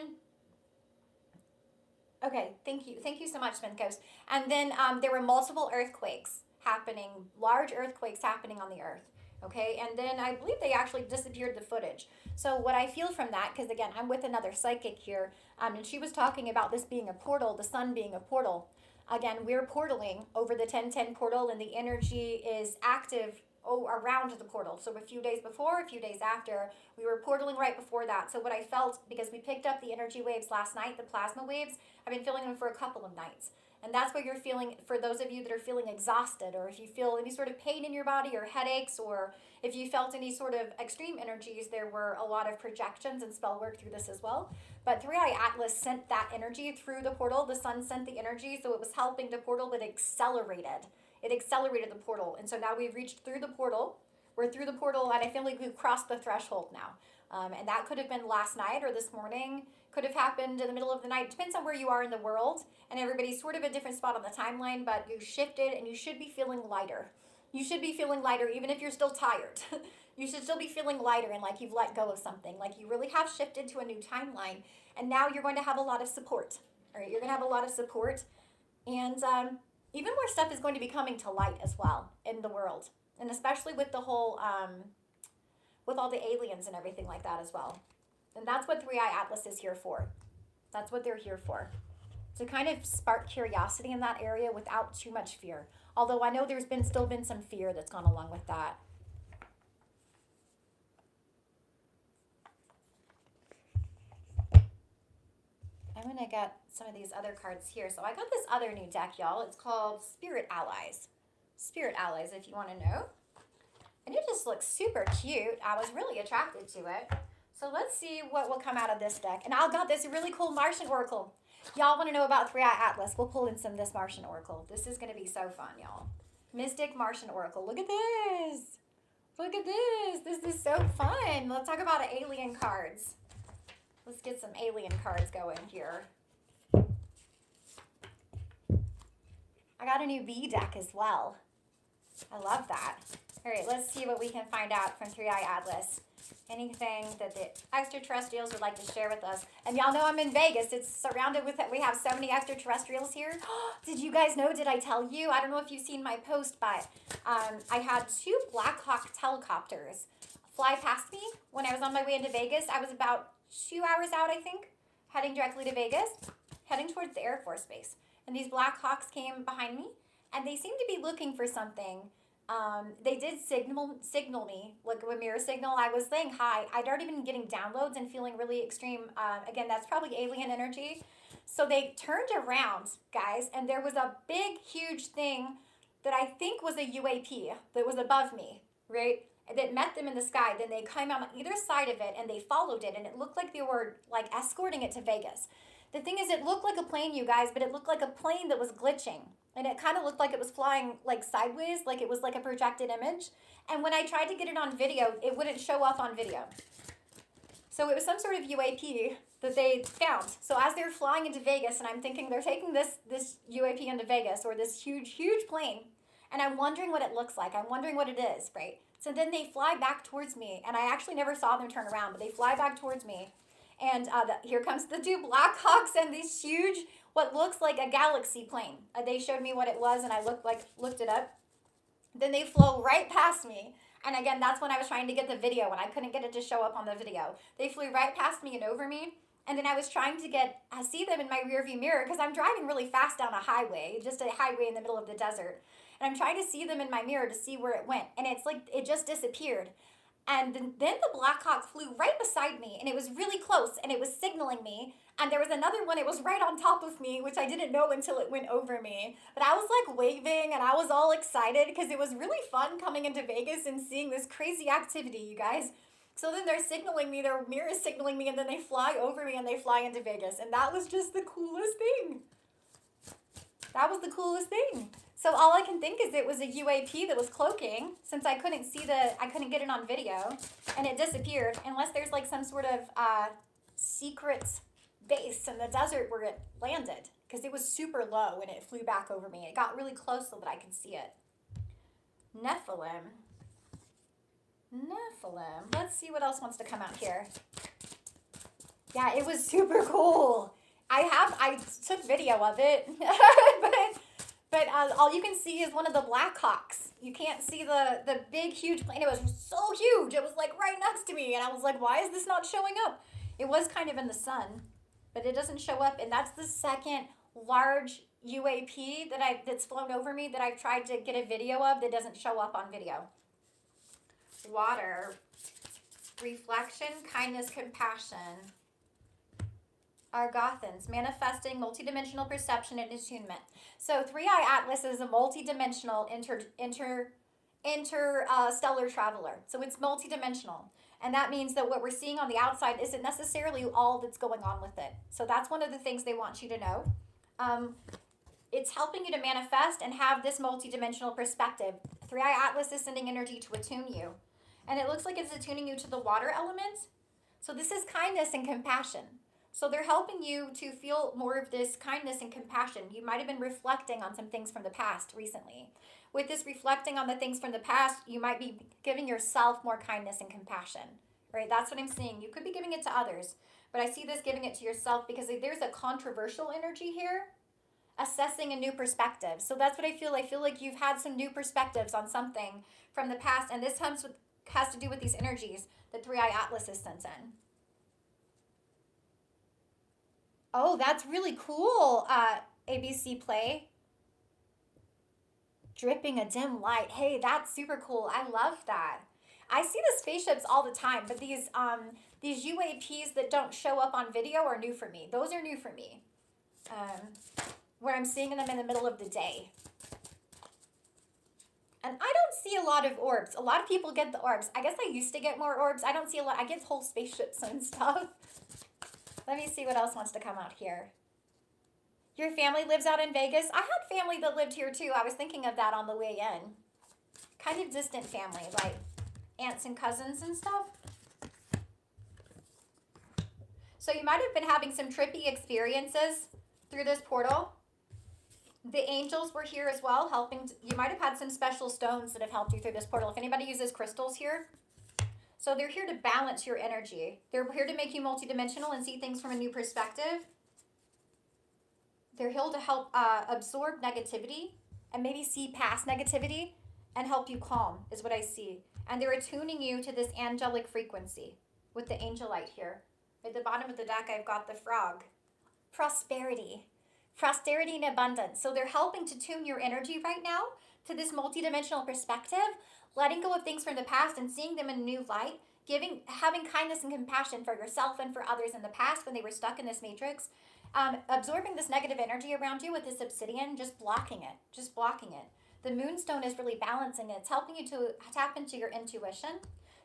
Okay, thank you so much, Smith Coast. And then there were multiple earthquakes happening, large earthquakes happening on the Earth. Okay, and then I believe they actually disappeared the footage. So what I feel from that, because again, I'm with another psychic here, and she was talking about this being a portal, the sun being a portal. Again, we're portaling over the 1010 portal, and the energy is active around the portal. So a few days before, a few days after, we were portaling right before that. So what I felt, because we picked up the energy waves last night, the plasma waves, I've been feeling them for a couple of nights. And that's what you're feeling for those of you that are feeling exhausted, or if you feel any sort of pain in your body or headaches, or if you felt any sort of extreme energies, there were a lot of projections and spell work through this as well. But Three Eye Atlas sent that energy through the portal. The sun sent the energy, so it was helping the portal, but accelerated. It accelerated the portal. And so now we've reached through the portal. We're through the portal, and I feel like we've crossed the threshold now. And that could have been last night or this morning. Could have happened in the middle of the night. Depends on where you are in the world. And everybody's sort of a different spot on the timeline, but you shifted and you should be feeling lighter. You should be feeling lighter even if you're still tired. You should still be feeling lighter and like you've let go of something. Like you really have shifted to a new timeline. And now you're going to have a lot of support. All right, you're going to have a lot of support. And even more stuff is going to be coming to light as well in the world. And especially with the whole, with all the aliens and everything like that as well. And that's what Three Eye Atlas is here for. That's what they're here for. To kind of spark curiosity in that area without too much fear. Although I know there's still been some fear that's gone along with that. I'm going to get some of these other cards here. So I got this other new deck, y'all. It's called Spirit Allies. Spirit Allies, if you want to know. And it just looks super cute. I was really attracted to it. So let's see what will come out of this deck. And I got this really cool Martian Oracle. Y'all want to know about Three Eye Atlas? We'll pull in some of this Martian Oracle. This is going to be so fun, y'all. Mystic Martian Oracle. Look at this. Look at this. This is so fun. Let's talk about alien cards. Let's get some alien cards going here. I got a new bee deck as well. I love that. All right, let's see what we can find out from Three Eye Atlas. Anything that the extraterrestrials would like to share with us. And y'all know I'm in Vegas. It's surrounded with, we have so many extraterrestrials here. Did you guys know, did I tell you? I don't know if you've seen my post, but I had 2 Black Hawk helicopters fly past me when I was on my way into Vegas. I was about 2 hours out, I think, heading directly to Vegas, heading towards the Air Force Base. And these Black Hawks came behind me, and they seemed to be looking for something. They did signal me, like a mirror signal. I was saying hi. I'd already been getting downloads and feeling really extreme. Again, that's probably alien energy. So they turned around, guys, and there was a big, huge thing that I think was a UAP that was above me, right? That met them in the sky. Then they came on either side of it, and they followed it, and it looked like they were, like, escorting it to Vegas. The thing is, it looked like a plane, you guys, but it looked like a plane that was glitching. and it kind of looked like it was flying like sideways, like it was like a projected image. And when I tried to get it on video, it wouldn't show up on video. So it was some sort of UAP that they found. So as they're flying into Vegas, and I'm thinking they're taking this UAP into Vegas, or this huge plane, and I'm wondering what it looks like. I'm wondering what it is, right? So then they fly back towards me, and I actually never saw them turn around, but they fly back towards me. And here comes the two Blackhawks and these huge, what looks like a galaxy plane. They showed me what it was, and I looked it up. Then they flew right past me. And again, that's when I was trying to get the video, and I couldn't get it to show up on the video. They flew right past me and over me. And then I was trying to see them in my rearview mirror, because I'm driving really fast down a highway, just a highway in the middle of the desert. And I'm trying to see them in my mirror to see where it went. And it's like it just disappeared. And then the Blackhawk flew right beside me, and it was really close, and it was signaling me. And there was another one, it was right on top of me, which I didn't know until it went over me. But I was like waving, and I was all excited because it was really fun coming into Vegas and seeing this crazy activity, you guys. So then they're signaling me, their mirror is signaling me, and then they fly over me and they fly into Vegas. And that was just the coolest thing. That was the coolest thing. So all I can think is it was a UAP that was cloaking, since I couldn't get it on video, and it disappeared, unless there's like some sort of secret base in the desert where it landed, because it was super low when it flew back over me. It got really close so that I could see it. Nephilim. Let's see what else wants to come out here. Yeah, it was super cool. I took video of it, but all you can see is one of the Blackhawks. You can't see the big, huge plane. It was so huge. It was like right next to me. And I was like, why is this not showing up? It was kind of in the sun, but it doesn't show up. And that's the second large UAP that's flown over me that I've tried to get a video of that doesn't show up on video. Water, reflection, kindness, compassion. Argothans, manifesting multidimensional perception and attunement. So 3i Atlas is a multidimensional interstellar traveler. So it's multidimensional. And that means that what we're seeing on the outside isn't necessarily all that's going on with it. So that's one of the things they want you to know. It's helping you to manifest and have this multidimensional perspective. 3i Atlas is sending energy to attune you. And it looks like it's attuning you to the water element. So this is kindness and compassion. So they're helping you to feel more of this kindness and compassion. You might have been reflecting on some things from the past recently. With this reflecting on the things from the past, you might be giving yourself more kindness and compassion, right? That's what I'm seeing. You could be giving it to others, but I see this giving it to yourself because there's a controversial energy here, assessing a new perspective. So that's what I feel. I feel like you've had some new perspectives on something from the past, and this has to do with these energies that 3i Atlas is sent in. Oh, that's really cool, ABC Play. Dripping a dim light. Hey, that's super cool. I love that. I see the spaceships all the time, but these UAPs that don't show up on video are new for me. Those are new for me. Where I'm seeing them in the middle of the day. And I don't see a lot of orbs. A lot of people get the orbs. I guess I used to get more orbs. I don't see a lot. I get whole spaceships and stuff. Let me see what else wants to come out here. Your family lives out in Vegas? I had family that lived here too. I was thinking of that on the way in. Kind of distant family, like aunts and cousins and stuff. So you might have been having some trippy experiences through this portal. The angels were here as well, helping. You might have had some special stones that have helped you through this portal. If anybody uses crystals here. So they're here to balance your energy. They're here to make you multidimensional and see things from a new perspective. They're here to help absorb negativity and maybe see past negativity and help you calm, is what I see. And they're attuning you to this angelic frequency with the angelite here. At the bottom of the deck, I've got the frog. Prosperity. Prosperity and abundance. So they're helping to tune your energy right now to this multidimensional perspective, letting go of things from the past and seeing them in a new light, having kindness and compassion for yourself and for others in the past when they were stuck in this matrix, absorbing this negative energy around you with this obsidian, just blocking it. The moonstone is really balancing it. It's helping you to tap into your intuition.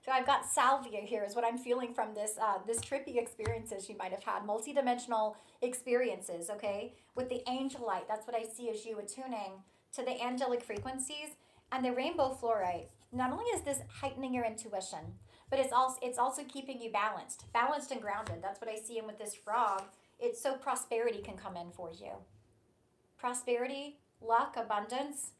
So I've got salvia here is what I'm feeling from this trippy experiences you might have had, multidimensional experiences, okay? With the angel light, that's what I see as you attuning to the angelic frequencies and the rainbow fluorite. Not only is this heightening your intuition, but it's also keeping you balanced and grounded. That's what I see. And with this frog, it's so prosperity can come in for you. Prosperity, luck, abundance,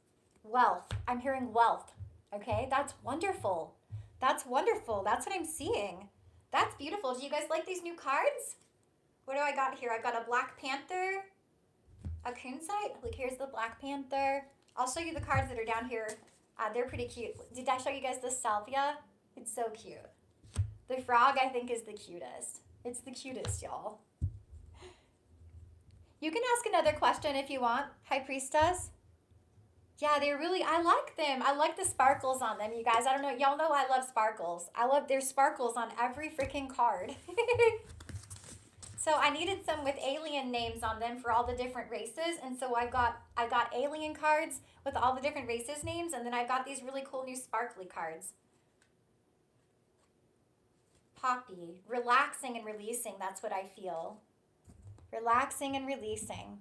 wealth. I'm hearing wealth. Okay, that's wonderful. That's wonderful. That's what I'm seeing. That's beautiful. Do you guys like these new cards? What do I got here? I've got a Black Panther, a kunzite. Look, here's the Black Panther. I'll show you the cards that are down here. They're pretty cute. Did I show you guys the salvia? It's so cute. The frog, I think, is the cutest. It's the cutest, y'all. You can ask another question if you want, High Priestess. Yeah, they're really, I like them. I like the sparkles on them, you guys. I don't know, y'all know I love sparkles. There's sparkles on every freaking card. So I needed some with alien names on them for all the different races. And so I got alien cards with all the different races names. And then I got these really cool new sparkly cards. Poppy, relaxing and releasing. That's what I feel. Relaxing and releasing.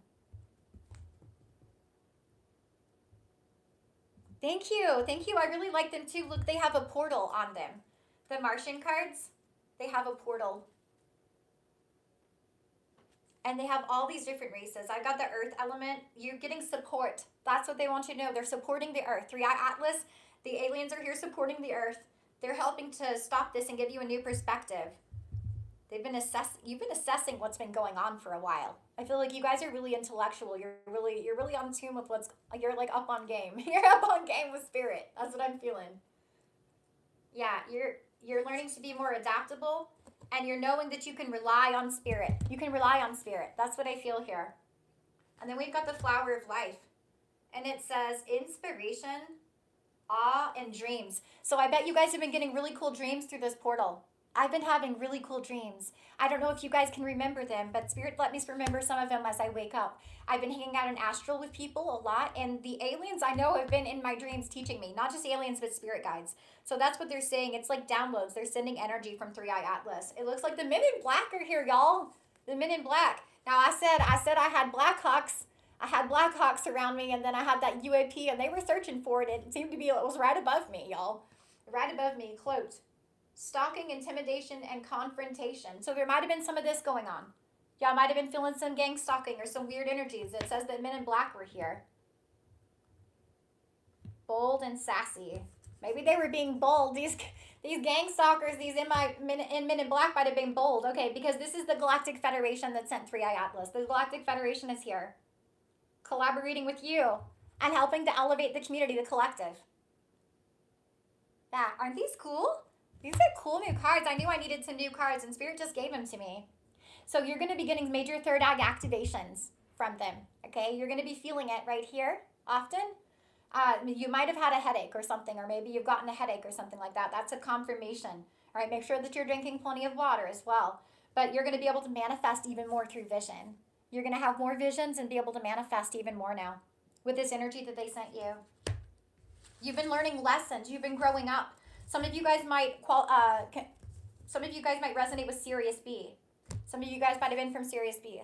Thank you. Thank you. I really like them too. Look, they have a portal on them. The Martian cards, they have a portal. And they have all these different races. I've got the earth element. You're getting support. That's what they want you to know. They're supporting the earth. 3i Atlas, the aliens are here supporting the earth. They're helping to stop this and give you a new perspective. You've been assessing what's been going on for a while. I feel like you guys are really intellectual. You're really on tune with you're like up on game. You're up on game with spirit. That's what I'm feeling. Yeah, you're learning to be more adaptable, and you're knowing that you can rely on spirit. You can rely on spirit. That's what I feel here. And then we've got the flower of life. And it says inspiration, awe, and dreams. So I bet you guys have been getting really cool dreams through this portal. I've been having really cool dreams. I don't know if you guys can remember them, but Spirit let me remember some of them as I wake up. I've been hanging out in astral with people a lot, and the aliens I know have been in my dreams teaching me, not just aliens, but spirit guides. So that's what they're saying. It's like downloads. They're sending energy from 3i Atlas. It looks like the Men in Black are here, y'all. The Men in Black. Now I said I had Blackhawks. I had Blackhawks around me, and then I had that UAP, and they were searching for it. It seemed to be, it was right above me, y'all. Right above me, cloaked. Stalking, intimidation, and confrontation. So there might have been some of this going on. Y'all might have been feeling some gang stalking or some weird energies. It says that Men in Black were here. Bold and sassy. Maybe they were being bold. These gang stalkers, these Men in Black might have been bold. Okay, because this is the Galactic Federation that sent 3i Atlas. The Galactic Federation is here. Collaborating with you and helping to elevate the community, the collective. Yeah, aren't these cool? These are cool new cards. I knew I needed some new cards, and Spirit just gave them to me. So you're going to be getting major third eye activations from them, okay? You're going to be feeling it right here often. You might have had a headache or something, or maybe you've gotten a headache or something like that. That's a confirmation. All right, make sure that you're drinking plenty of water as well. But you're going to be able to manifest even more through vision. You're going to have more visions and be able to manifest even more now with this energy that they sent you. You've been learning lessons. You've been growing up. Some of you guys might resonate with Sirius B. Some of you guys might have been from Sirius B.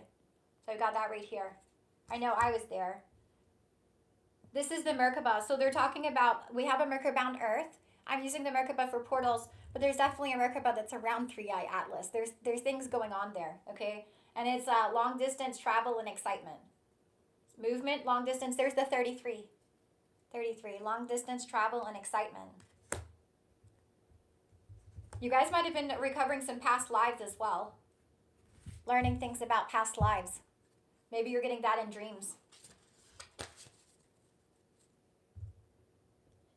So I got that right here. I know I was there. This is the Merkaba. So they're talking about, we have a Merkaba-bound Earth. I'm using the Merkaba for portals, but there's definitely a Merkaba that's around 3i Atlas. There's things going on there, okay? And it's long distance travel and excitement. Movement, long distance. There's the 33. 33, long distance travel and excitement. You guys might have been recovering some past lives as well. Learning things about past lives. Maybe you're getting that in dreams.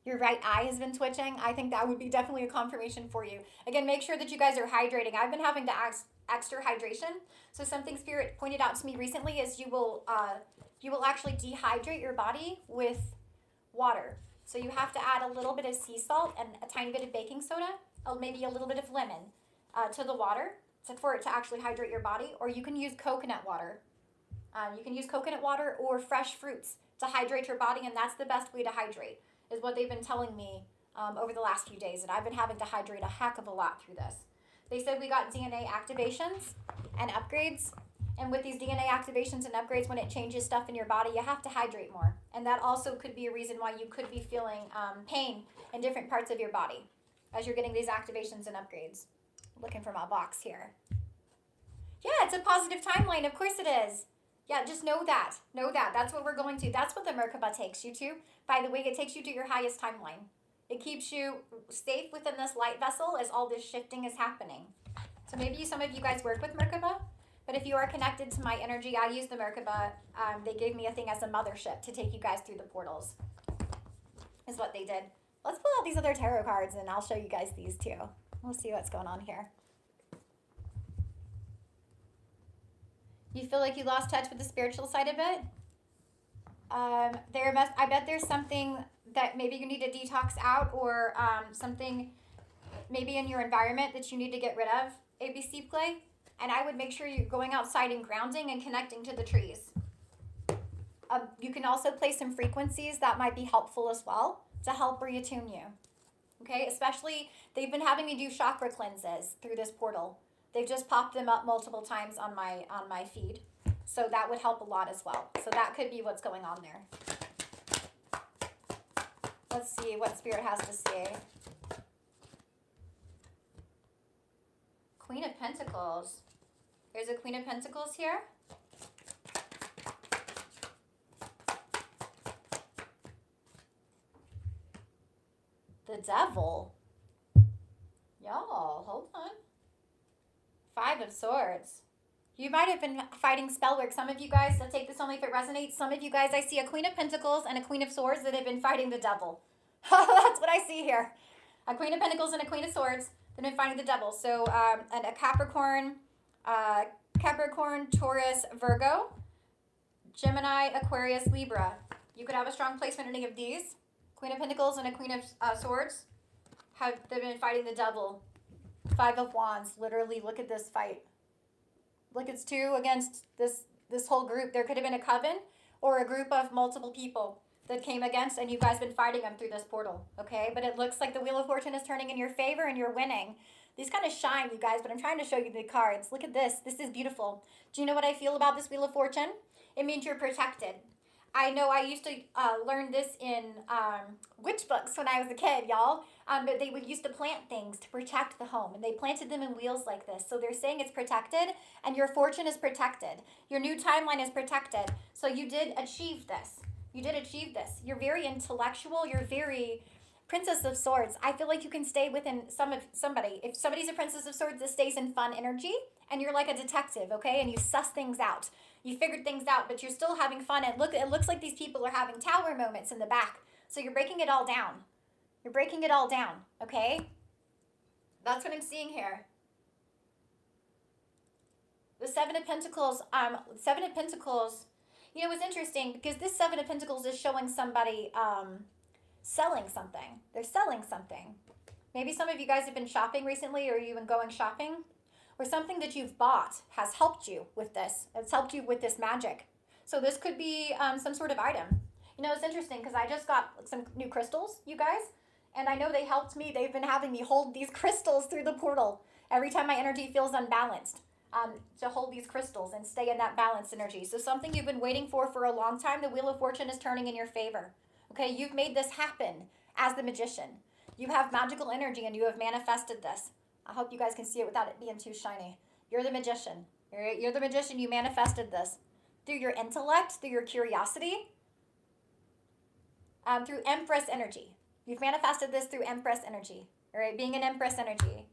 Your right eye has been twitching. I think that would be definitely a confirmation for you. Again, make sure that you guys are hydrating. I've been having to ask extra hydration. So something Spirit pointed out to me recently is you will actually dehydrate your body with water. So you have to add a little bit of sea salt and a tiny bit of baking soda, maybe a little bit of lemon to the water for it to actually hydrate your body. Or you can use coconut water. You can use coconut water or fresh fruits to hydrate your body, and that's the best way to hydrate, is what they've been telling me over the last few days, and I've been having to hydrate a heck of a lot through this. They said we got DNA activations and upgrades, and with these DNA activations and upgrades, when it changes stuff in your body, you have to hydrate more, and that also could be a reason why you could be feeling pain in different parts of your body as you're getting these activations and upgrades. Looking for my box here. Yeah, it's a positive timeline. Of course it is. Yeah, just know that. Know that. That's what we're going to. That's what the Merkaba takes you to. By the way, it takes you to your highest timeline. It keeps you safe within this light vessel as all this shifting is happening. So maybe some of you guys work with Merkaba, but if you are connected to my energy, I use the Merkaba. They gave me a thing as a mothership to take you guys through the portals, is what they did. Let's pull out these other tarot cards and I'll show you guys these too. We'll see what's going on here. You feel like you lost touch with the spiritual side of it? I bet there's something that maybe you need to detox out, or something maybe in your environment that you need to get rid of, ABC play. And I would make sure you're going outside and grounding and connecting to the trees. You can also play some frequencies that might be helpful as well to help reattune you. Okay, especially they've been having me do chakra cleanses through this portal. They've just popped them up multiple times on my feed. So that would help a lot as well. So that could be what's going on there. Let's see what Spirit has to say. Queen of Pentacles. There's a Queen of Pentacles here. The Devil. Y'all, hold on. 5 of Swords. You might have been fighting spell work. Some of you guys, I'll take this only if it resonates. Some of you guys, I see a Queen of Pentacles and a Queen of Swords that have been fighting the devil. That's what I see here. A Queen of Pentacles and a Queen of Swords that have been fighting the devil. So and a Capricorn, Taurus, Virgo, Gemini, Aquarius, Libra. You could have a strong placement in any of these. Queen of Pentacles and a Queen of Swords. They've been fighting the devil. 5 of Wands. Literally, look at this fight. Look, it's 2 against this whole group. There could have been a coven or a group of multiple people that came against, and you guys been fighting them through this portal, okay? But it looks like the Wheel of Fortune is turning in your favor and you're winning. These kind of shine, you guys, but I'm trying to show you the cards. Look at this. This is beautiful. Do you know what I feel about this Wheel of Fortune? It means you're protected. I know I used to learn this in witch books when I was a kid, y'all. But they would used to plant things to protect the home, and they planted them in wheels like this. So they're saying it's protected, and your fortune is protected. Your new timeline is protected. So you did achieve this. You did achieve this. You're very intellectual. You're very Princess of Swords. I feel like you can stay within somebody. If somebody's a Princess of Swords that stays in fun energy, and you're like a detective, okay? And you suss things out. You figured things out, but you're still having fun. And look, it looks like these people are having tower moments in the back. So you're breaking it all down. You're breaking it all down, okay? That's what I'm seeing here. The 7 of Pentacles, you know, it's interesting because this 7 of Pentacles is showing somebody selling something. They're selling something. Maybe some of you guys have been shopping recently, or you've been going shopping, or something that you've bought has helped you with this. It's helped you with this magic. So this could be some sort of item. You know, it's interesting because I just got some new crystals, you guys, and I know they helped me. They've been having me hold these crystals through the portal every time my energy feels unbalanced, to hold these crystals and stay in that balanced energy. So something you've been waiting for a long time, the Wheel of Fortune is turning in your favor. Okay, you've made this happen as the Magician. You have magical energy and you have manifested this. I hope you guys can see it without it being too shiny. You're the Magician. You're the Magician. You manifested this through your intellect, through your curiosity, through Empress energy. You've manifested this through Empress energy, all right? Being an Empress energy.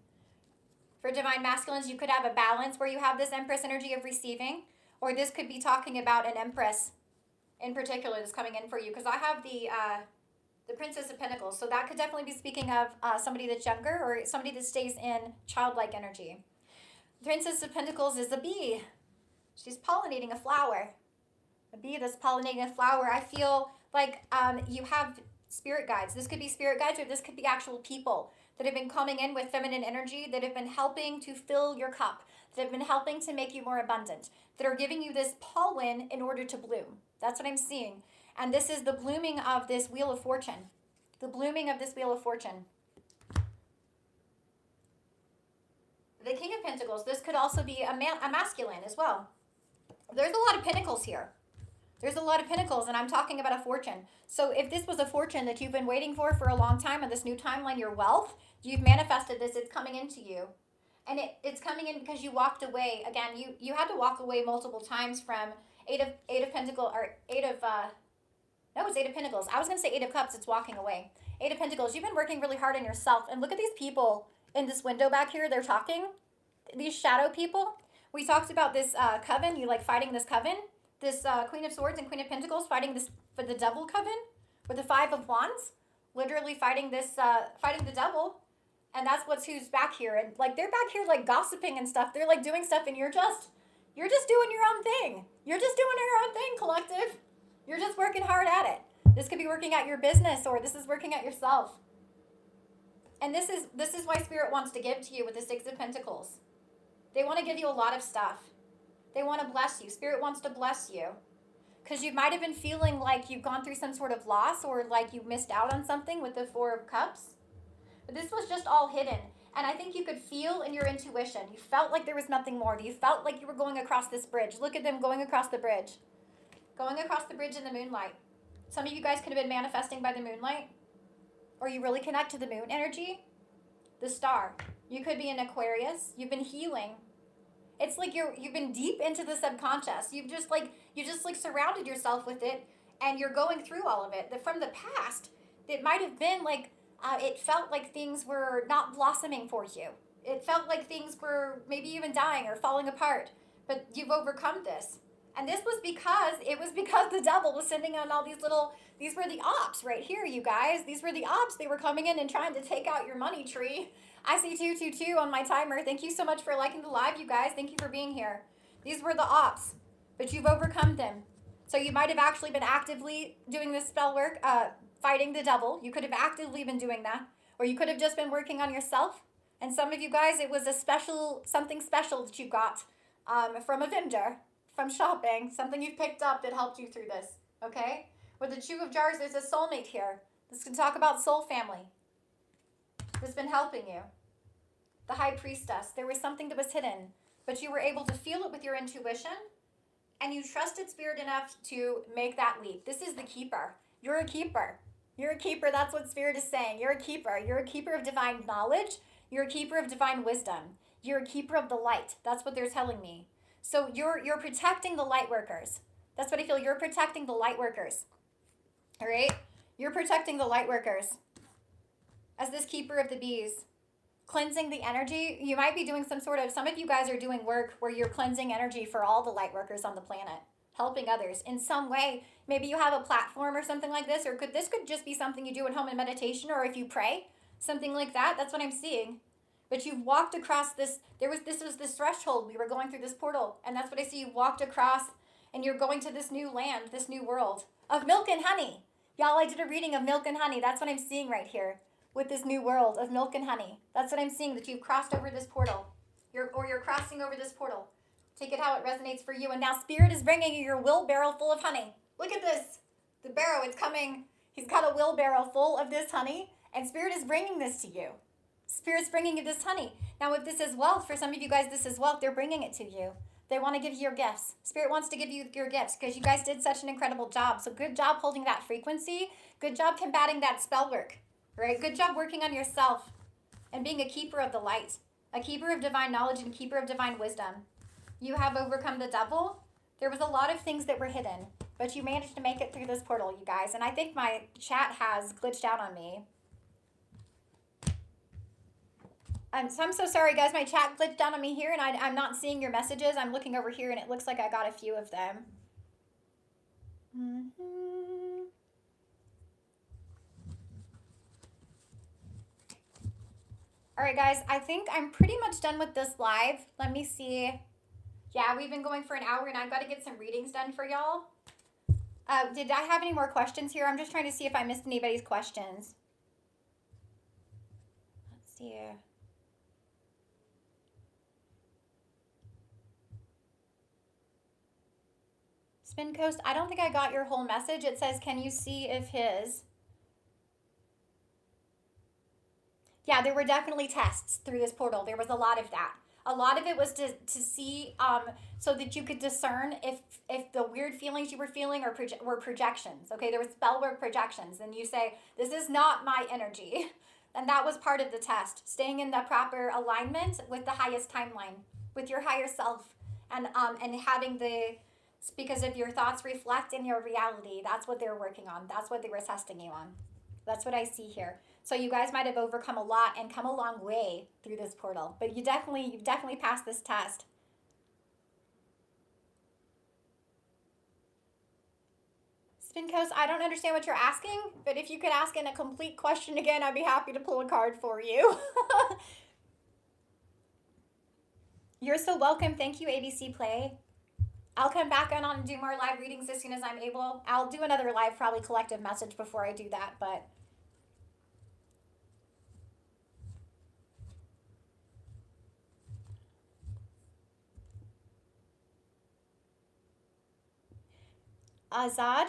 For Divine Masculines, you could have a balance where you have this Empress energy of receiving, or this could be talking about an Empress in particular that's coming in for you, because I have the Princess of Pentacles, so that could definitely be speaking of somebody that's younger or somebody that stays in childlike energy. The Princess of Pentacles is a bee. She's pollinating a flower. A bee that's pollinating a flower. I feel like you have spirit guides. This could be spirit guides, or this could be actual people that have been coming in with feminine energy, that have been helping to fill your cup, that have been helping to make you more abundant, that are giving you this pollen in order to bloom. That's what I'm seeing. And this is the blooming of this Wheel of Fortune. The blooming of this Wheel of Fortune. The King of Pentacles. This could also be a masculine as well. There's a lot of pentacles here. There's a lot of pentacles, and I'm talking about a fortune. So if this was a fortune that you've been waiting for a long time, and this new timeline, your wealth, you've manifested this, it's coming into you. And it's coming in because you walked away. Again, you had to walk away multiple times from Eight of Pentacles, or no, it's Eight of Pentacles. I was going to say Eight of Cups, it's walking away. Eight of Pentacles, you've been working really hard on yourself. And look at these people in this window back here, they're talking. These shadow people. We talked about this coven, you like fighting this coven. This Queen of Swords and Queen of Pentacles fighting this for the Devil coven with the Five of Wands, literally fighting this, fighting the devil, and that's who's back here, and like they're back here like gossiping and stuff. They're like doing stuff, and you're just doing your own thing. You're just doing your own thing, collective. You're just working hard at it. This could be working at your business, or this is working at yourself. And this is why Spirit wants to give to you with the Six of Pentacles. They want to give you a lot of stuff. They want to bless you. Spirit wants to bless you. Because you might have been feeling like you've gone through some sort of loss, or like you missed out on something with the Four of Cups. But this was just all hidden. And I think you could feel in your intuition. You felt like there was nothing more. You felt like you were going across this bridge. Look at them going across the bridge. Going across the bridge in the moonlight. Some of you guys could have been manifesting by the moonlight. Or you really connect to the moon energy. The star. You could be in Aquarius. You've been healing. It's like you've been deep into the subconscious. You just surrounded yourself with it, and you're going through all of it. From the past, it might have been like it felt like things were not blossoming for you. It felt like things were maybe even dying or falling apart. But you've overcome this, and this was because the devil was sending out all these little. These were the ops right here, you guys. These were the ops. They were coming in and trying to take out your money tree. I see 222 on my timer. Thank you so much for liking the live, you guys. Thank you for being here. These were the ops, but you've overcome them. So you might have actually been actively doing this spell work, fighting the devil. You could have actively been doing that, or you could have just been working on yourself. And some of you guys, it was something special that you got from a vendor, from shopping, something you picked up that helped you through this, okay? With the Two of Jars, there's a soulmate here. This can talk about soul family. That's been helping you. The High Priestess. There was something that was hidden, but you were able to feel it with your intuition, and you trusted Spirit enough to make that leap. This is the keeper. You're a keeper. You're a keeper. That's what Spirit is saying. You're a keeper. You're a keeper of divine knowledge. You're a keeper of divine wisdom. You're a keeper of the light. That's what they're telling me. So you're protecting the light workers. That's what I feel. You're protecting the light workers. All right? You're protecting the light workers. As this keeper of the bees, cleansing the energy. You might be doing some of you guys are doing work where you're cleansing energy for all the light workers on the planet, helping others in some way. Maybe you have a platform or something like this, or this could just be something you do at home in meditation, or if you pray, something like that. That's what I'm seeing. But you've walked across this. This was this threshold. We were going through this portal, and that's what I see. You walked across, and you're going to this new land, this new world of milk and honey. Y'all, I did a reading of milk and honey. That's what I'm seeing right here. With this new world of milk and honey. That's what I'm seeing, that you've crossed over this portal. You're crossing over this portal. Take it how it resonates for you. And now Spirit is bringing you your wheelbarrow full of honey. Look at this. The barrow, it's coming. He's got a wheelbarrow full of this honey. And Spirit is bringing this to you. Spirit's bringing you this honey. Now, if this is wealth, for some of you guys, this is wealth. They're bringing it to you. They want to give you your gifts. Spirit wants to give you your gifts because you guys did such an incredible job. So good job holding that frequency. Good job combating that spell work. Right? Good job working on yourself and being a keeper of the light, a keeper of divine knowledge and keeper of divine wisdom. You have overcome the devil. There was a lot of things that were hidden, but you managed to make it through this portal, you guys. And I think my chat has glitched out on me. So I'm so sorry, guys. My chat glitched out on me here, and I'm not seeing your messages. I'm looking over here, and it looks like I got a few of them. All right, guys, I think I'm pretty much done with this live. Let me see. Yeah, we've been going for an hour, and I've got to get some readings done for y'all. Did I have any more questions here? I'm just trying to see if I missed anybody's questions. Let's see. Spin Coast, I don't think I got your whole message. It says, can you see if his... Yeah, there were definitely tests through this portal. There was a lot of that. A lot of it was to see so that you could discern if the weird feelings you were feeling were projections. Okay, there was spell work projections, and you say this is not my energy, and that was part of the test. Staying in the proper alignment with the highest timeline, with your higher self, and having the because if your thoughts reflect in your reality, that's what they're working on. That's what they were testing you on. That's what I see here. So you guys might have overcome a lot and come a long way through this portal. But you've definitely passed this test. Spin Coast, I don't understand what you're asking, but if you could ask in a complete question again, I'd be happy to pull a card for you. You're so welcome. Thank you, ABC Play. I'll come back on and do more live readings as soon as I'm able. I'll do another live, probably collective message before I do that, but Azad,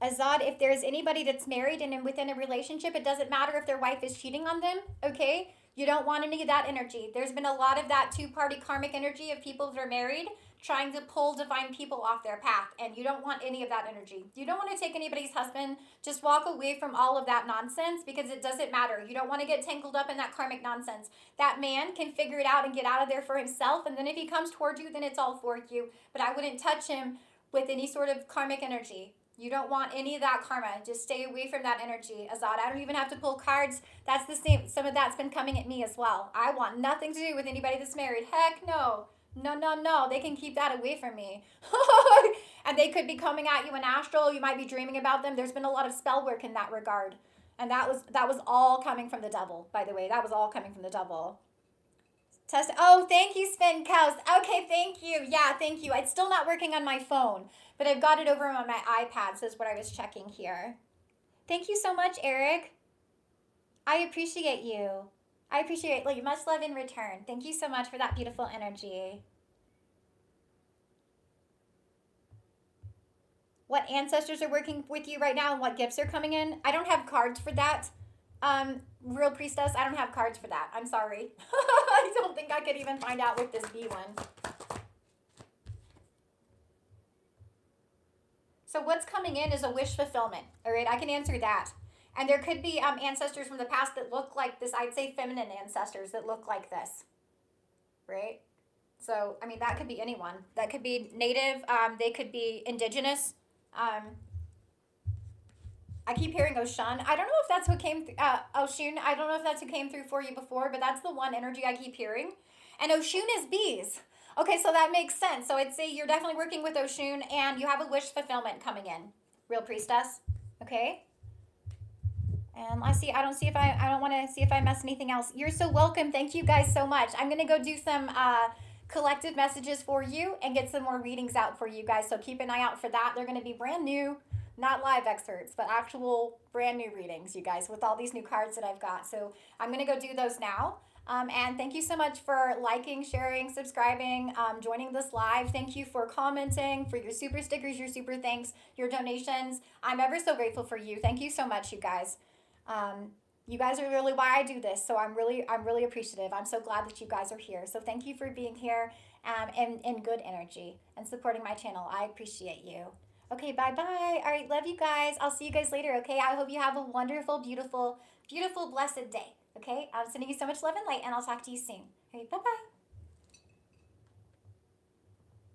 if there's anybody that's married and within a relationship, it doesn't matter if their wife is cheating on them, okay? You don't want any of that energy. There's been a lot of that two-party karmic energy of people that are married trying to pull divine people off their path, and you don't want any of that energy. You don't want to take anybody's husband. Just walk away from all of that nonsense because it doesn't matter. You don't want to get tangled up in that karmic nonsense. That man can figure it out and get out of there for himself, and then if he comes towards you, then it's all for you. But I wouldn't touch him with any sort of karmic energy. You don't want any of that karma. Just stay away from that energy, Azad. I don't even have to pull cards. That's the same. Some of that's been coming at me as well. I want nothing to do with anybody that's married. Heck no. No, no, no. They can keep that away from me. And they could be coming at you in astral. You might be dreaming about them. There's been a lot of spell work in that regard. And that was all coming from the devil, by the way. That was all coming from the devil. Test. Oh, thank you, Spin Cows. Okay, thank you. Yeah, thank you. It's still not working on my phone, but I've got it over on my iPad, so that's what I was checking here. Thank you so much, Eric. I appreciate you. I appreciate like much love in return. Thank you so much for that beautiful energy. What ancestors are working with you right now and what gifts are coming in? I don't have cards for that. Real Priestess, I don't have cards for that. I'm sorry. I don't think I could even find out with this B one. So what's coming in is a wish fulfillment. All right, I can answer that. And there could be ancestors from the past that look like this. I'd say feminine ancestors that look like this. Right? So, I mean, that could be anyone. That could be native. They could be indigenous. I keep hearing Oshun. I don't know if that's what came through. Oshun, I don't know if that's who came through for you before, but that's the one energy I keep hearing. And Oshun is bees. Okay, so that makes sense. So I'd say you're definitely working with Oshun and you have a wish fulfillment coming in. Real Priestess. Okay? And let's see. I don't want to see if I mess anything else. You're so welcome. Thank you guys so much. I'm going to go do some collective messages for you and get some more readings out for you guys. So keep an eye out for that. They're going to be brand new. Not live excerpts, but actual brand new readings, you guys, with all these new cards that I've got. So I'm going to go do those now. And thank you so much for liking, sharing, subscribing, joining this live. Thank you for commenting, for your super stickers, your super thanks, your donations. I'm ever so grateful for you. Thank you so much, you guys. You guys are really why I do this. So I'm really appreciative. I'm so glad that you guys are here. So thank you for being here and in good energy and supporting my channel. I appreciate you. Okay, bye-bye. All right, love you guys. I'll see you guys later, okay? I hope you have a wonderful, beautiful, beautiful, blessed day, okay? I'm sending you so much love and light, and I'll talk to you soon. Okay, bye-bye.